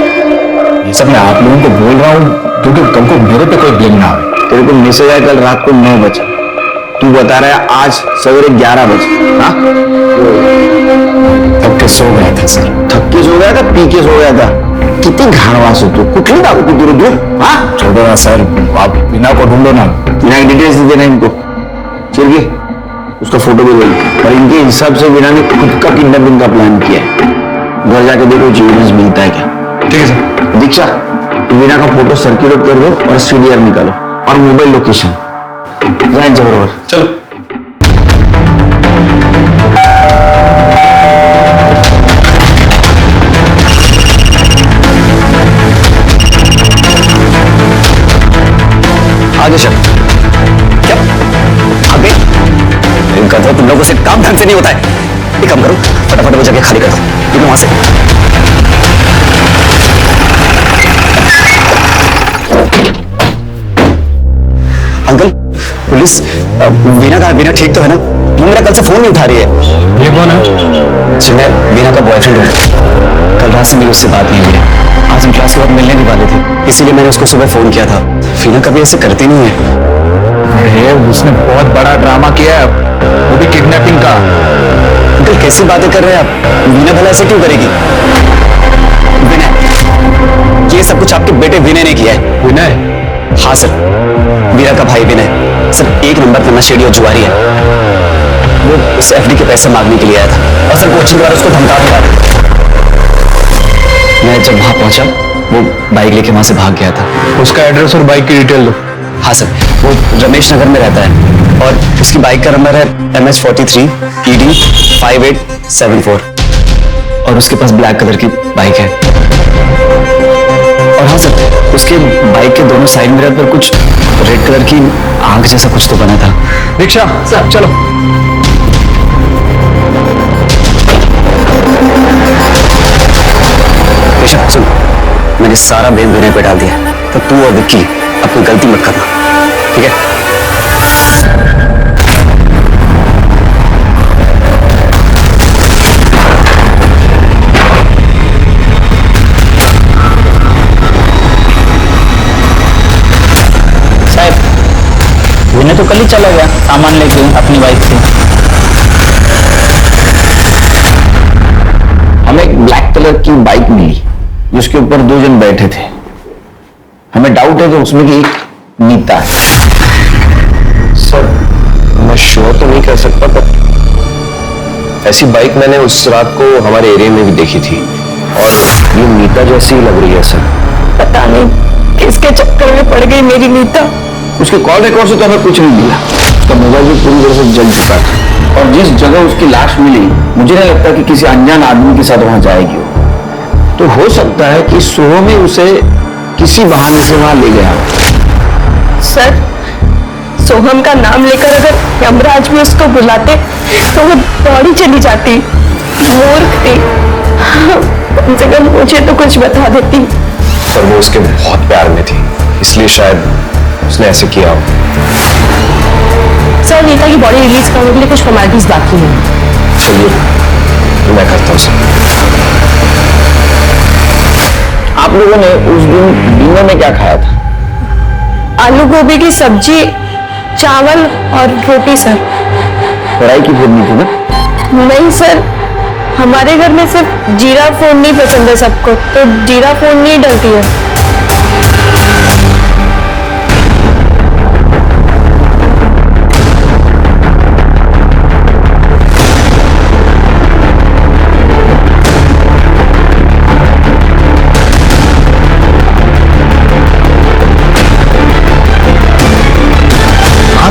ये सब मैं आप लोगों को बोल रहा हूँ क्योंकि कल को मेरे पे कोई ब्लेम ना आए। तेरे को मैसेज आया कल रात को 9 बजे, तू बता रहा है आज सवेरे 11 बजे। हाँ थक के सो गया था सर। थक के सो गया था, पी के सो गया था? किती घाणवास होतो, कुठली दारू पिती रे तू? हाँ छोड़ो ना सर, आप वीना को ढूंढो ना। वीना की डिटेल्स दे देना इनको। चलिए उसका फोटो भी ले लो। और इनके हिसाब से वीना ने खुद का किडनैपिंग का प्लान किया है। घर जाके देखो एविडेंस मिलता है क्या। ठीक है सर। दीक्षा वीना का फोटो सर्कुलेट कर दो और सीडीआर निकालो और मोबाइल लोकेशन जायचं बरोबर। चलो। आगे चल। क्या आगे? इनका तो तुम लोगों से काम ढंग से नहीं होता है। एक काम करो, फटाफट वो जगह खाली कर दो, निकलो वहां से। अंकल पुलिस, वीना ठीक तो है ना? वो मेरा कल से फोन नहीं उठा रही है। ये कौन है? जी मैं वीना का बॉयफ्रेंड हूँ। कल रात से मेरी उससे बात नहीं हुई है। आज हम क्लास के बाद मिलने भी वाले थे, इसीलिए मैंने उसको सुबह फोन किया था। वीना कभी ऐसे करती नहीं है। अरे उसने बहुत बड़ा ड्रामा किया है, वो भी किडनैपिंग का। अंकल कैसी बातें कर रहे हैं आप? वीना भला ऐसे क्यों करेगी? विनय, ये सब कुछ आपके बेटे विनय ने किया है। विनय? हाँ सर, वीरा का भाई विनय सर 1 नंबर का नशेड़ी और जुआरी है। वो उस एफडी के पैसे मांगने के लिए आया था और सर कोचिंग द्वारा उसको धमका दिया। मैं जब वहां पहुंचा वो बाइक लेके वहां से भाग गया था। उसका एड्रेस और बाइक की डिटेल दो। हाँ सर, वो रमेश नगर में रहता है और उसकी बाइक का नंबर है MS43 ED 5874 और उसके पास ब्लैक कलर की बाइक है। और हाँ सर, उसके बाइक के दोनों साइड मिरर पर कुछ रेड कलर की आंख जैसा कुछ तो बना था। दीक्षा सर चलो। ऋषभ सुन, मैंने सारा ब्लेम विनय पे डाल दिया, तो तू और विक्की अब कोई गलती मत करना, ठीक है? साहब, विनय तो कल ही चला गया सामान लेके अपनी बाइक से। हमें एक ब्लैक कलर की बाइक मिली जिसके ऊपर 2 जन बैठे थे। हमें डाउट है कि उसमें की एक नीता है। सर मैं श्योर तो नहीं कह सकता, पर ऐसी बाइक मैंने उस रात को हमारे एरिया में भी देखी थी और ये नीता जैसी ही लग रही है सर। पता नहीं किसके चक्कर में पड़ गई मेरी नीता। उसके कॉल रिकॉर्ड से तो हमें कुछ नहीं मिला। उसका मोबाइल भी पूरी तरह से जल चुका था और जिस जगह उसकी लाश मिली मुझे नहीं लगता कि किसी अनजान आदमी के साथ वहां जाएगी वो। तो हो सकता है कि सोहम ही उसे किसी बहाने से वहां ले गया। सर, सोहम का नाम लेकर अगर यमराज भी उसको बुलाते तो वो दौड़ी चली जाती। मूर्ख थी, कम से कम मुझे तो कुछ बता देती। सर वो उसके बहुत प्यार में थी, इसलिए शायद उसने ऐसे किया हो। सर, नीता की बॉडी रिलीज करने के लिए कुछ फॉर्मेलिटीज बाकी हैं। चलिए तो मैं करता हूँ सर। आप लोगों ने उस दिन डिनर में क्या खाया था? आलू गोभी की सब्जी, चावल और रोटी सर। फ्राई की भून थी ना? नहीं सर, हमारे घर में सिर्फ जीरा फोड़नी पसंद है सबको, तो जीरा फोड़नी ही डलती है।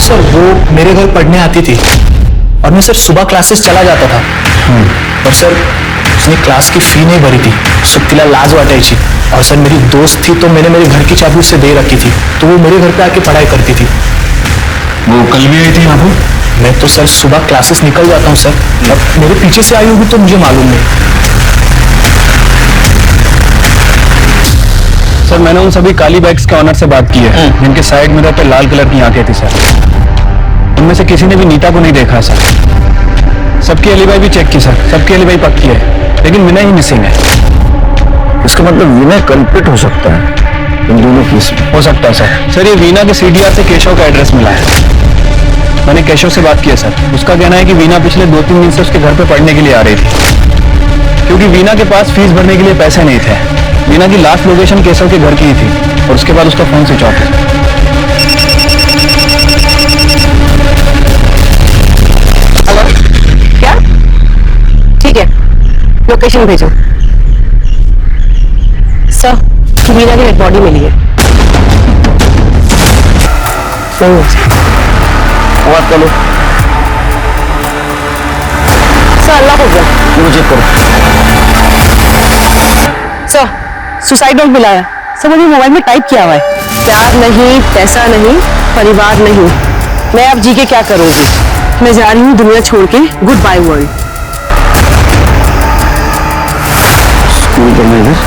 सर वो मेरे घर पढ़ने आती थी और मैं सर सुबह क्लासेस चला जाता था। और सर उसने क्लास की फी नहीं भरी थी, सुक्तिला लाज वाटायची। और सर मेरी दोस्त थी तो मैंने मेरे घर की चाबी उससे दे रखी थी, तो वो मेरे घर पे आके पढ़ाई करती थी। वो कल भी आई थी यहाँ पर? मैं तो सर सुबह क्लासेस निकल जाता हूँ सर, अब मेरे पीछे से आई होगी तो मुझे मालूम नहीं। सर मैंने उन सभी काली बाइक्स के ऑनर से बात की है जिनके साइड मिरर पे लाल कलर की आंखें थी सर। उनमें से किसी ने भी नीता को नहीं देखा सर। सबकी एलिबाई भी चेक की सर, सबकी एलिबाई पक्की है, लेकिन विनय ही मिसिंग है। इसका मतलब विनय कल्प्रिट हो सकता है इन दोनों केस में। हो सकता है सर। ये वीना के CDR से केशव का एड्रेस मिला है। मैंने केशव से बात की है सर। उसका कहना है कि वीना पिछले 2-3 दिन से उसके घर पे पढ़ने के लिए आ रही थी, क्योंकि वीना के पास फीस भरने के लिए पैसे नहीं थे। वीना की लास्ट लोकेशन केशव के घर की ही थी और उसके बाद उसका फोन स्विच ऑफ है। हेलो, क्या? ठीक है, लोकेशन भेजो। सर, वीना की डेड बॉडी मिली है। बात करो सर, अल्लाह हो गया। मुझे करो। सर, सुसाइड नोट मिला है। सर मुझे मोबाइल में टाइप किया हुआ है, प्यार नहीं, पैसा नहीं, परिवार नहीं, मैं अब जी के क्या करूंगी। मैं जा रही हूँ दुनिया छोड़ के, गुड बाय वर्ल्ड। स्कूल करने इधर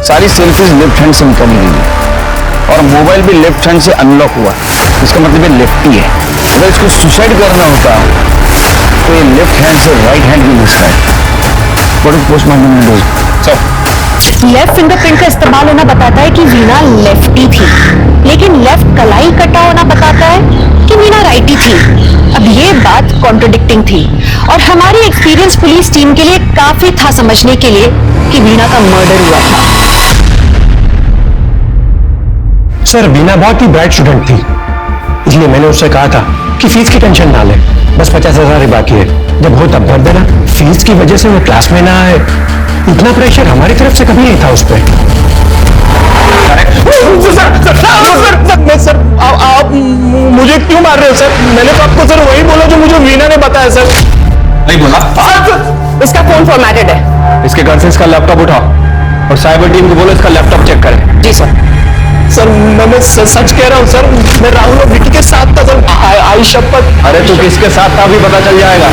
सारी सेल्फीज लेफ्ट हैंड से निकाली गई और मोबाइल भी लेफ्ट हैंड से अनलॉक हुआ। इसका मतलब ये लेफ्टी है। अगर इसको सुसाइड करना होता तो ये लेफ्ट हैंड से राइट हैंड भी मिस है। पोस्टमार्टम लेफ्ट फिंगरप्रिंट का इस्तेमाल होना बताता है कि वीना लेफ्टी थी, लेकिन लेफ्ट कलाई कटा होना बताता है कि वीना राइटी थी। अब ये बात कॉन्ट्रडिक्टिंग थी और हमारी एक्सपीरियंस पुलिस टीम के लिए काफी था समझने के लिए कि वीना का मर्डर हुआ था। सर वीना बहुत ही ब्राइट स्टूडेंट थी, इसलिए मैंने उससे कहा था कि फीस की टेंशन ना ले, बस 50,000 ही बाकी है, जब हो तब भर देना। फीस की वजह से वो क्लास में ना आए, इतना प्रेशर हमारी तरफ से कभी नहीं था उस पर। सर आप मुझे क्यों मार रहे हो सर? मैंने तो आपको सर वही बोला जो मुझे वीना ने बताया सर। नहीं बोला? इसका फोन फॉर्मेटेड है। इसके घर से इसका लैपटॉप उठाओ और साइबर टीम को बोलो इसका लैपटॉप चेक करें। जी सर। सर मैं सच कह रहा हूँ सर, मैं राहुल और विकी के साथ था सर, आई शपथ। अरे तू किसके साथ था अभी पता चल जाएगा।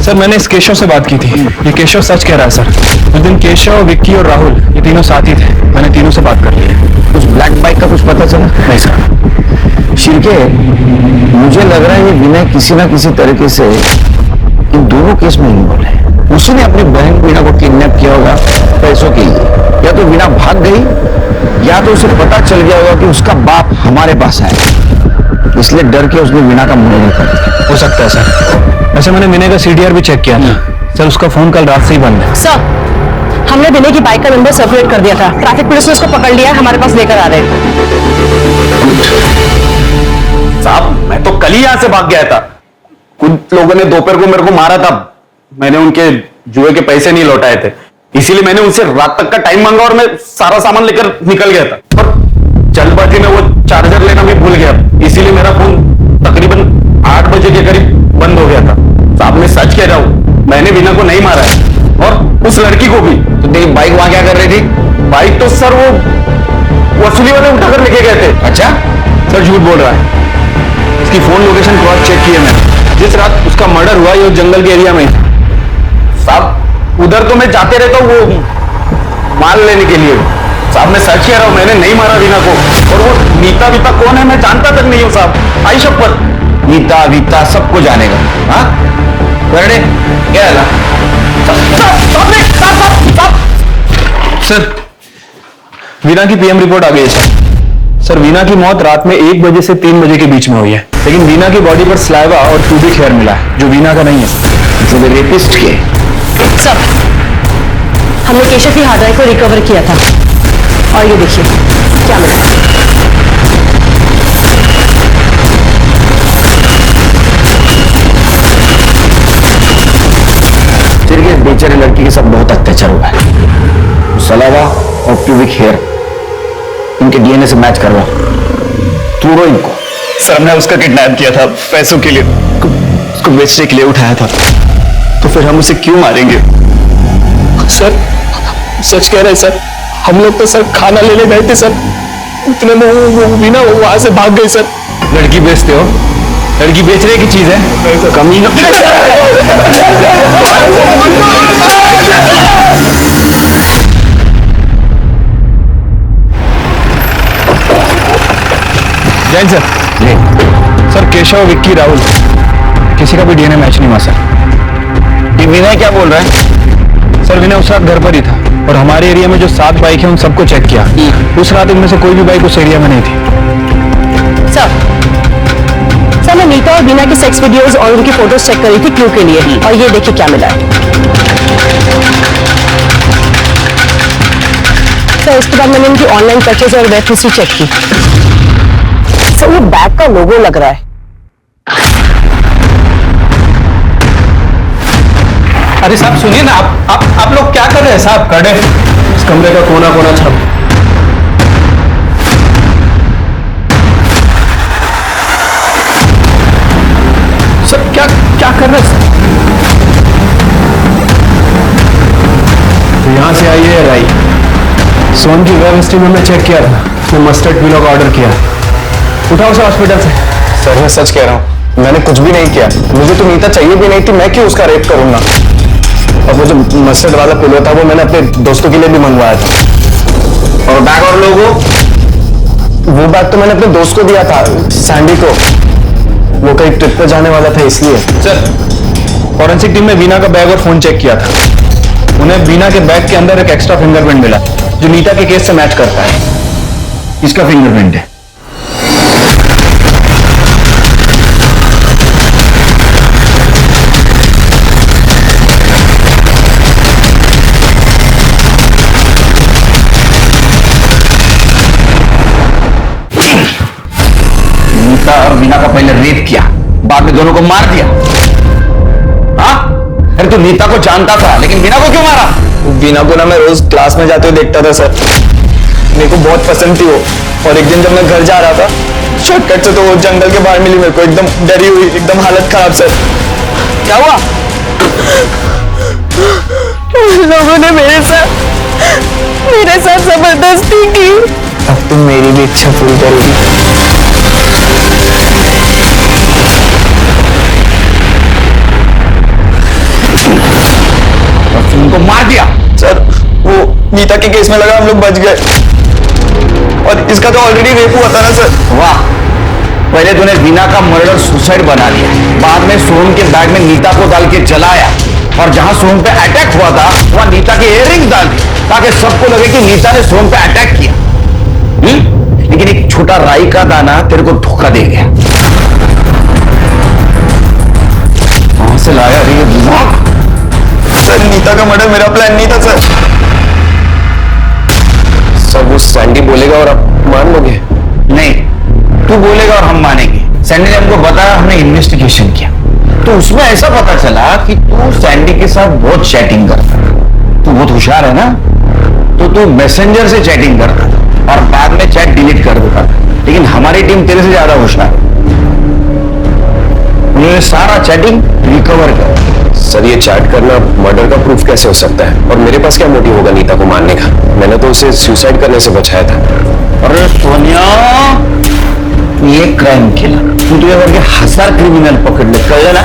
सर मैंने इस केशव से बात की थी, ये केशव सच कह रहा है सर। उस दिन केशव, विक्की और राहुल ये तीनों साथी थे, मैंने तीनों से बात कर ली है। उस ब्लैक बाइक का कुछ पता चला? नहीं सर। शिरके, मुझे लग रहा है ये विनय किसी ना किसी तरीके से इन दोनों केस में इन्वॉल्व है। उसने अपनी बहन वीणा को किडनैप किया होगा पैसों के लिए, या तो वीणा भाग गई या तो उसे पता चल गया होगा कि उसका बाप हमारे पास है, इसलिए डर के उसने वीणा का मुंह नहीं कर दिया। हो सकता है सर। वैसे मैंने विनय का सीडीआर भी चेक किया था सर, उसका फोन कल रात से ही बंद है। सर हमने विनय की बाइक का नंबर सर्कुलेट कर दिया था, ट्रैफिक पुलिस ने उसको पकड़ लिया है, हमारे पास लेकर आ रहे हैं। साहब मैं तो कल ही यहां से भाग गया था, कुछ लोगों ने दोपहर को मेरे को मारा था, मैंने उनके जुए के पैसे नहीं लौटाए थे, इसीलिए मैंने उनसे रात तक का टाइम मांगा और मैं सारा सामान लेकर निकल गया था। और जल्दबाजी में वो चार्जर लेना भी भूल गया, इसीलिए मेरा फोन तकरीबन 8 बजे के करीब बंद हो गया था। साहब मैं सच कह रहा हूं, मैंने वीना को नहीं मारा है और उस लड़की को भी। तो तेरी बाइक वहां क्या कर रही थी? बाइक तो सर वो वसूली वाले उठाकर लेके गए थे। अच्छा, सर झूठ बोल रहा है, इसकी फोन लोकेशन क्रॉस चेक की है मैंने, जिस रात उसका मर्डर हुआ ये जंगल के एरिया में। साहब उधर तो मैं जाते रहता हूँ वो माल लेने के लिए। साहब मैं सच कह रहा हूँ, मैंने नहीं मारा वीना को। और वो नीता वीता कौन है मैं जानता तक नहीं हूँ साहब, आई शपथ। नीता वीता सबको जानेगा। हाँ करने क्या है? सर वीना की पीएम रिपोर्ट आ गई है सर। सर वीना की मौत रात में 1 बजे से 3 बजे के बीच में हुई है, लेकिन वीना की बॉडी पर स्लाइवा और प्यूबिक हेयर मिला है जो वीना का नहीं है, जो रेपिस्ट के। सर हमने केशव की हार्ड ड्राइव को रिकवर किया था और ये देखिए क्या मिला। सिर्फ बेचारे लड़की के साथ बहुत अत्याचार हुआ है। सलावा और प्यूबिक हेयर इनके डीएनए से मैच करवा, तोड़ो इनको। सर हमने उसका किडनैप किया था पैसों के लिए, उसको बेचने के लिए उठाया था, तो फिर हम उसे क्यों मारेंगे? सर सच कह रहे हैं सर, हम लोग तो सर खाना लेने गए थे सर, इतने में वो वीना वहां से भाग गई सर। लड़की बेचते हो? लड़की बेचने की चीज है, कमी न। जैन सर। सर केशव, विक्की, राहुल किसी का भी डीएनए मैच नहीं हुआ सर। ये विनय क्या बोल रहा है? सर विनय उस रात घर पर ही था और हमारे एरिया में जो 7 बाइक है उन सबको चेक किया, उस रात इनमें से कोई भी बाइक उस एरिया में नहीं थी। सर मैं नीता और वीना की सेक्स वीडियोस और उनकी फोटोज चेक करी थी क्लू के लिए, और ये देखिए क्या मिला है। सर इसके बाद मैंने इनकी ऑनलाइन परचेज और वेब हिस्ट्री चेक की। सर ये बैग का लोगो लग रहा है। अरे साहब सुनिए ना, आप लोग क्या कर रहे हैं साहब? कड़े इस कमरे का कोना कोना छाप। सर क्या क्या कर रहे हैं सर? तो यहां से आई है राई। सोन की वेब हिस्ट्री में मैं चेक किया था, उसने मस्टर्ड पिलो का ऑर्डर किया। उठाओ उसे हॉस्पिटल से। सर मैं सच कह रहा हूँ, मैंने कुछ भी नहीं किया, मुझे तो नीता चाहिए भी नहीं थी, मैं क्यों उसका रेप करूंगा? और वो जो मस्टर्ड वाला पिलो था वो मैंने अपने दोस्तों के लिए भी मंगवाया था। और बैग और लोगो? वो बैग तो मैंने अपने दोस्त को दिया था, सैंडी को, वो कहीं ट्रिप पे जाने वाला था इसलिए। सर फॉरेंसिक टीम ने वीना का बैग और फोन चेक किया था, उन्हें वीना के बैग के अंदर एक एक्स्ट्रा फिंगरप्रिंट मिला जो नीता के केस से मैच करता है। इसका फिंगरप्रिंट है। नीता और मीना का पहले रेप किया, बाद में दोनों को मार दिया। हाँ, अरे तू नीता को जानता था लेकिन मीना को क्यों मारा? वीना को ना मैं रोज क्लास में जाते हुए देखता था सर, मेरे को बहुत पसंद थी वो। और एक दिन जब मैं घर जा रहा था शॉर्टकट से, तो वो जंगल के बाहर मिली मेरे को, एकदम डरी हुई, एकदम हालत खराब सर। क्या हुआ? लोगों ने मेरे साथ जबरदस्ती की। अब तुम मेरी भी इच्छा पूरी करोगी। और उनको मार दिया? सर वो नीता के केस में लगा हम लोग बच गए, और इसका तो ऑलरेडी रेप हुआ था ना सर। वाह, पहले तूने वीना का मर्डर सुसाइड बना लिया, बाद में सोहम के बैग में नीता को डाल के जलाया, और जहां सोहम पे अटैक हुआ था वहां नीता के इयररिंग डाल दी ताकि सबको लगे कि नीता ने सोहम पे अटैक किया। लेकिन एक छोटा राई का दाना तेरे को धोखा दे गया। कहां से लाया रे ये दिमाग? सर नीता का मर्डर मेरा प्लान नहीं था सर। सर वो सैंडी बोलेगा और आप मान लोगे? नहीं, तू बोलेगा और हम मानेंगे। सैंडी ने हमको बताया, हमने इन्वेस्टिगेशन किया, तो उसमें ऐसा पता चला कि तू सैंडी के साथ बहुत चैटिंग करता था। तू बहुत होशियार है ना, तो तू मैसेंजर से चैटिंग करता था और बाद में चैट डिलीट कर देता था। लेकिन हमारी टीम तेरे से ज्यादा होशियार है, उन्होंने सारा चैटिंग रिकवर कर। सर ये चैट करना मर्डर का प्रूफ कैसे हो सकता है? और मेरे पास क्या मोटिव होगा नीता को मारने का? मैंने तो उसे सुसाइड करने से बचाया था। अरे सोनिया, ये क्राइम किला, तू तुझे करके 1000 क्रिमिनल पकड़ ले, कह ना?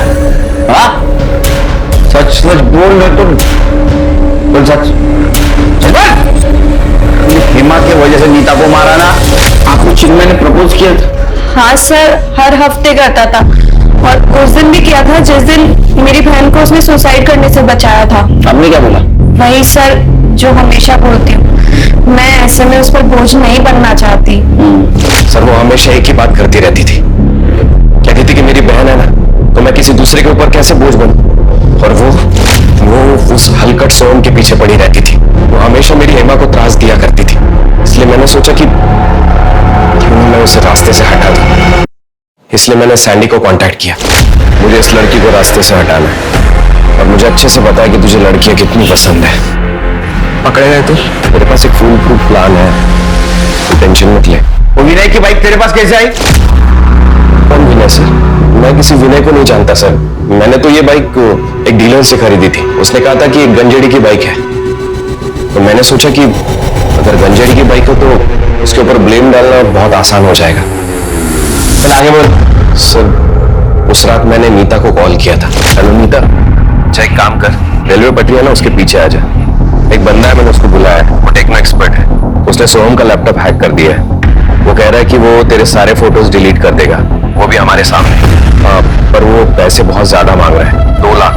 हाँ, सच सच बोल रहे तुम, बोल सच। हेमा के वजह से नीता को मारा ना? आपको चिन्मय ने प्रपोज किया था? हाँ सर, हर हफ्ते करता था, और उस दिन भी किया था जिस दिन मेरी बहन को उसने सुसाइड करने से बचाया था। आपने क्या बोला? वही सर जो हमेशा बोलती हूँ, मैं ऐसे में उस पर बोझ नहीं बनना चाहती। सर वो हमेशा एक ही बात करती रहती थी, कहती थी कि मेरी बहन है ना, तो मैं किसी दूसरे के ऊपर कैसे बोझ बनूं? और वो उस हलकट सोहम के पीछे पड़ी रहती थी। वो हमेशा मेरी हेमा को त्रास दिया करती थी, इसलिए मैंने सोचा कि क्यों मैं उसे रास्ते से हटा दूं। इसलिए मैंने सैंडी को कांटेक्ट किया। मुझे इस लड़की को रास्ते से हटाना है, और मुझे अच्छे से पता है कि तुझे लड़कियां कितनी पसंद है। पकड़े गए तू? मेरे पास एक फुल प्रूफ प्लान है, तू टेंशन मत ले। वो विनय की बाइक तेरे पास कैसे आई? कौन विनय सर? मैं किसी विनय को नहीं जानता सर। मैंने तो ये बाइक एक डीलर से खरीदी थी, उसने कहा था कि एक गंजेड़ी की बाइक है, तो मैंने सोचा कि अगर गंजेड़ी की बाइक हो तो उसके ऊपर ब्लेम डालना बहुत आसान हो जाएगा। चल आगे बोल। सर उस रात मैंने नीता को कॉल किया था। हेलो नीता, अच्छा एक काम कर, रेलवे पटरी है ना, उसके पीछे आ जा। एक बंदा है, मैंने उसको बुलाया है, वो टेक्नो एक्सपर्ट है। उसने सोहम का लैपटॉप हैक कर दिया है। वो कह रहा है कि वो तेरे सारे फोटोज डिलीट कर देगा, वो भी हमारे सामने। पर वो पैसे बहुत ज्यादा मांग रहा है, 2 लाख।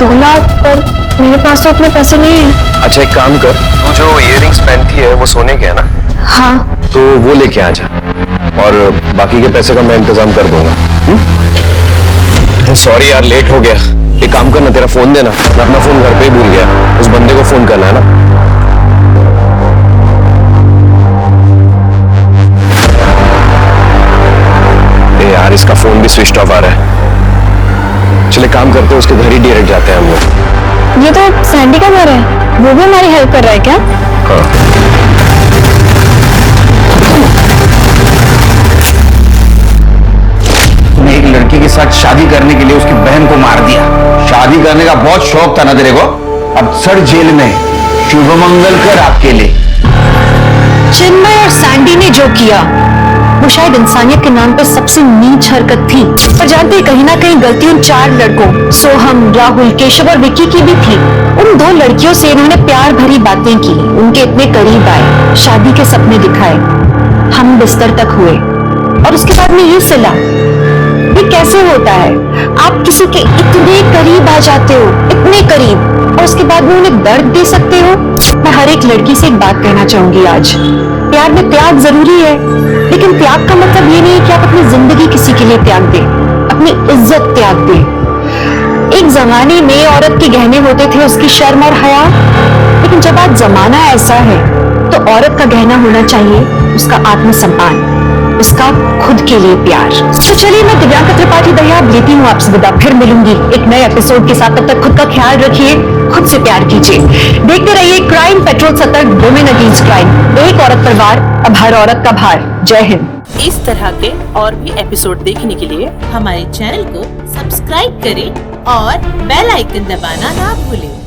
2 लाख? पर मेरे पास तो उतने पैसे नहीं है। अच्छा एक काम कर, तू जो इयररिंग्स पहनती है वो सोने के है ना? हाँ। तो वो लेके आ जा, और बाकी के पैसे का मैं इंतजाम कर दूंगा। सॉरी यार, लेट हो गया। एक काम करना, तेरा फोन देना, मैं अपना फोन घर पे ही भूल गया। उस बंदे को फोन करना है ना। ए यार, इसका फोन भी स्विच ऑफ आ रहा है। चले काम करते हैं, उसके घर ही डायरेक्ट जाते हैं हम लोग। ये तो सैंडी का घर है, वो भी हमारी हेल्प कर रहा है क्या? हाँ। तूने एक लड़की के साथ शादी करने के लिए उसकी बहन को मार दिया। शादी करने का बहुत शौक था ना तेरे को? अब सर जेल में, शुभ मंगल कर आपके लिए। चिन्मय और सैंडी ने जो किया वो शायद इंसानियत के नाम पर सबसे नीच हरकत थी। पर जानते कहीं ना कहीं गलती उन 4 लड़कों सोहम, राहुल, केशव और विक्की की भी थी। उन 2 लड़कियों से इन्होंने प्यार भरी बातें की, उनके इतने करीब आए, शादी के सपने दिखाए, हम बिस्तर तक हुए, और उसके बाद में ये सिला। ये कैसे होता है? आप किसी के इतने करीब आ जाते हो, इतने करीब, और उसके बाद में उन्हें दर्द दे सकते हो। मैं हर एक लड़की से एक बात कहना चाहूंगी आज, प्यार में त्याग जरूरी है, लेकिन त्याग का मतलब ये नहीं है कि आप अपनी जिंदगी किसी के लिए त्याग दें, अपनी इज्जत त्याग दें। एक जमाने में औरत के गहने होते थे उसकी शर्म और हया, लेकिन जब आज जमाना ऐसा है तो औरत का गहना होना चाहिए उसका आत्मसम्मान। उसका खुद के लिए प्यार। तो चलिए, मैं दिव्यांका त्रिपाठी दया अब लेती हूँ आपसे विदा, फिर मिलूंगी एक नए एपिसोड के साथ। तब तक खुद का ख्याल रखिए, खुद से प्यार कीजिए। देखते रहिए क्राइम पेट्रोल सतर्क, वुमेन अगेंस्ट क्राइम, एक औरत पर वार, अब हर औरत का भार। जय हिंद। इस तरह के और भी एपिसोड देखने के लिए हमारे चैनल को सब्सक्राइब करें और बेल आइकन दबाना ना भूलें।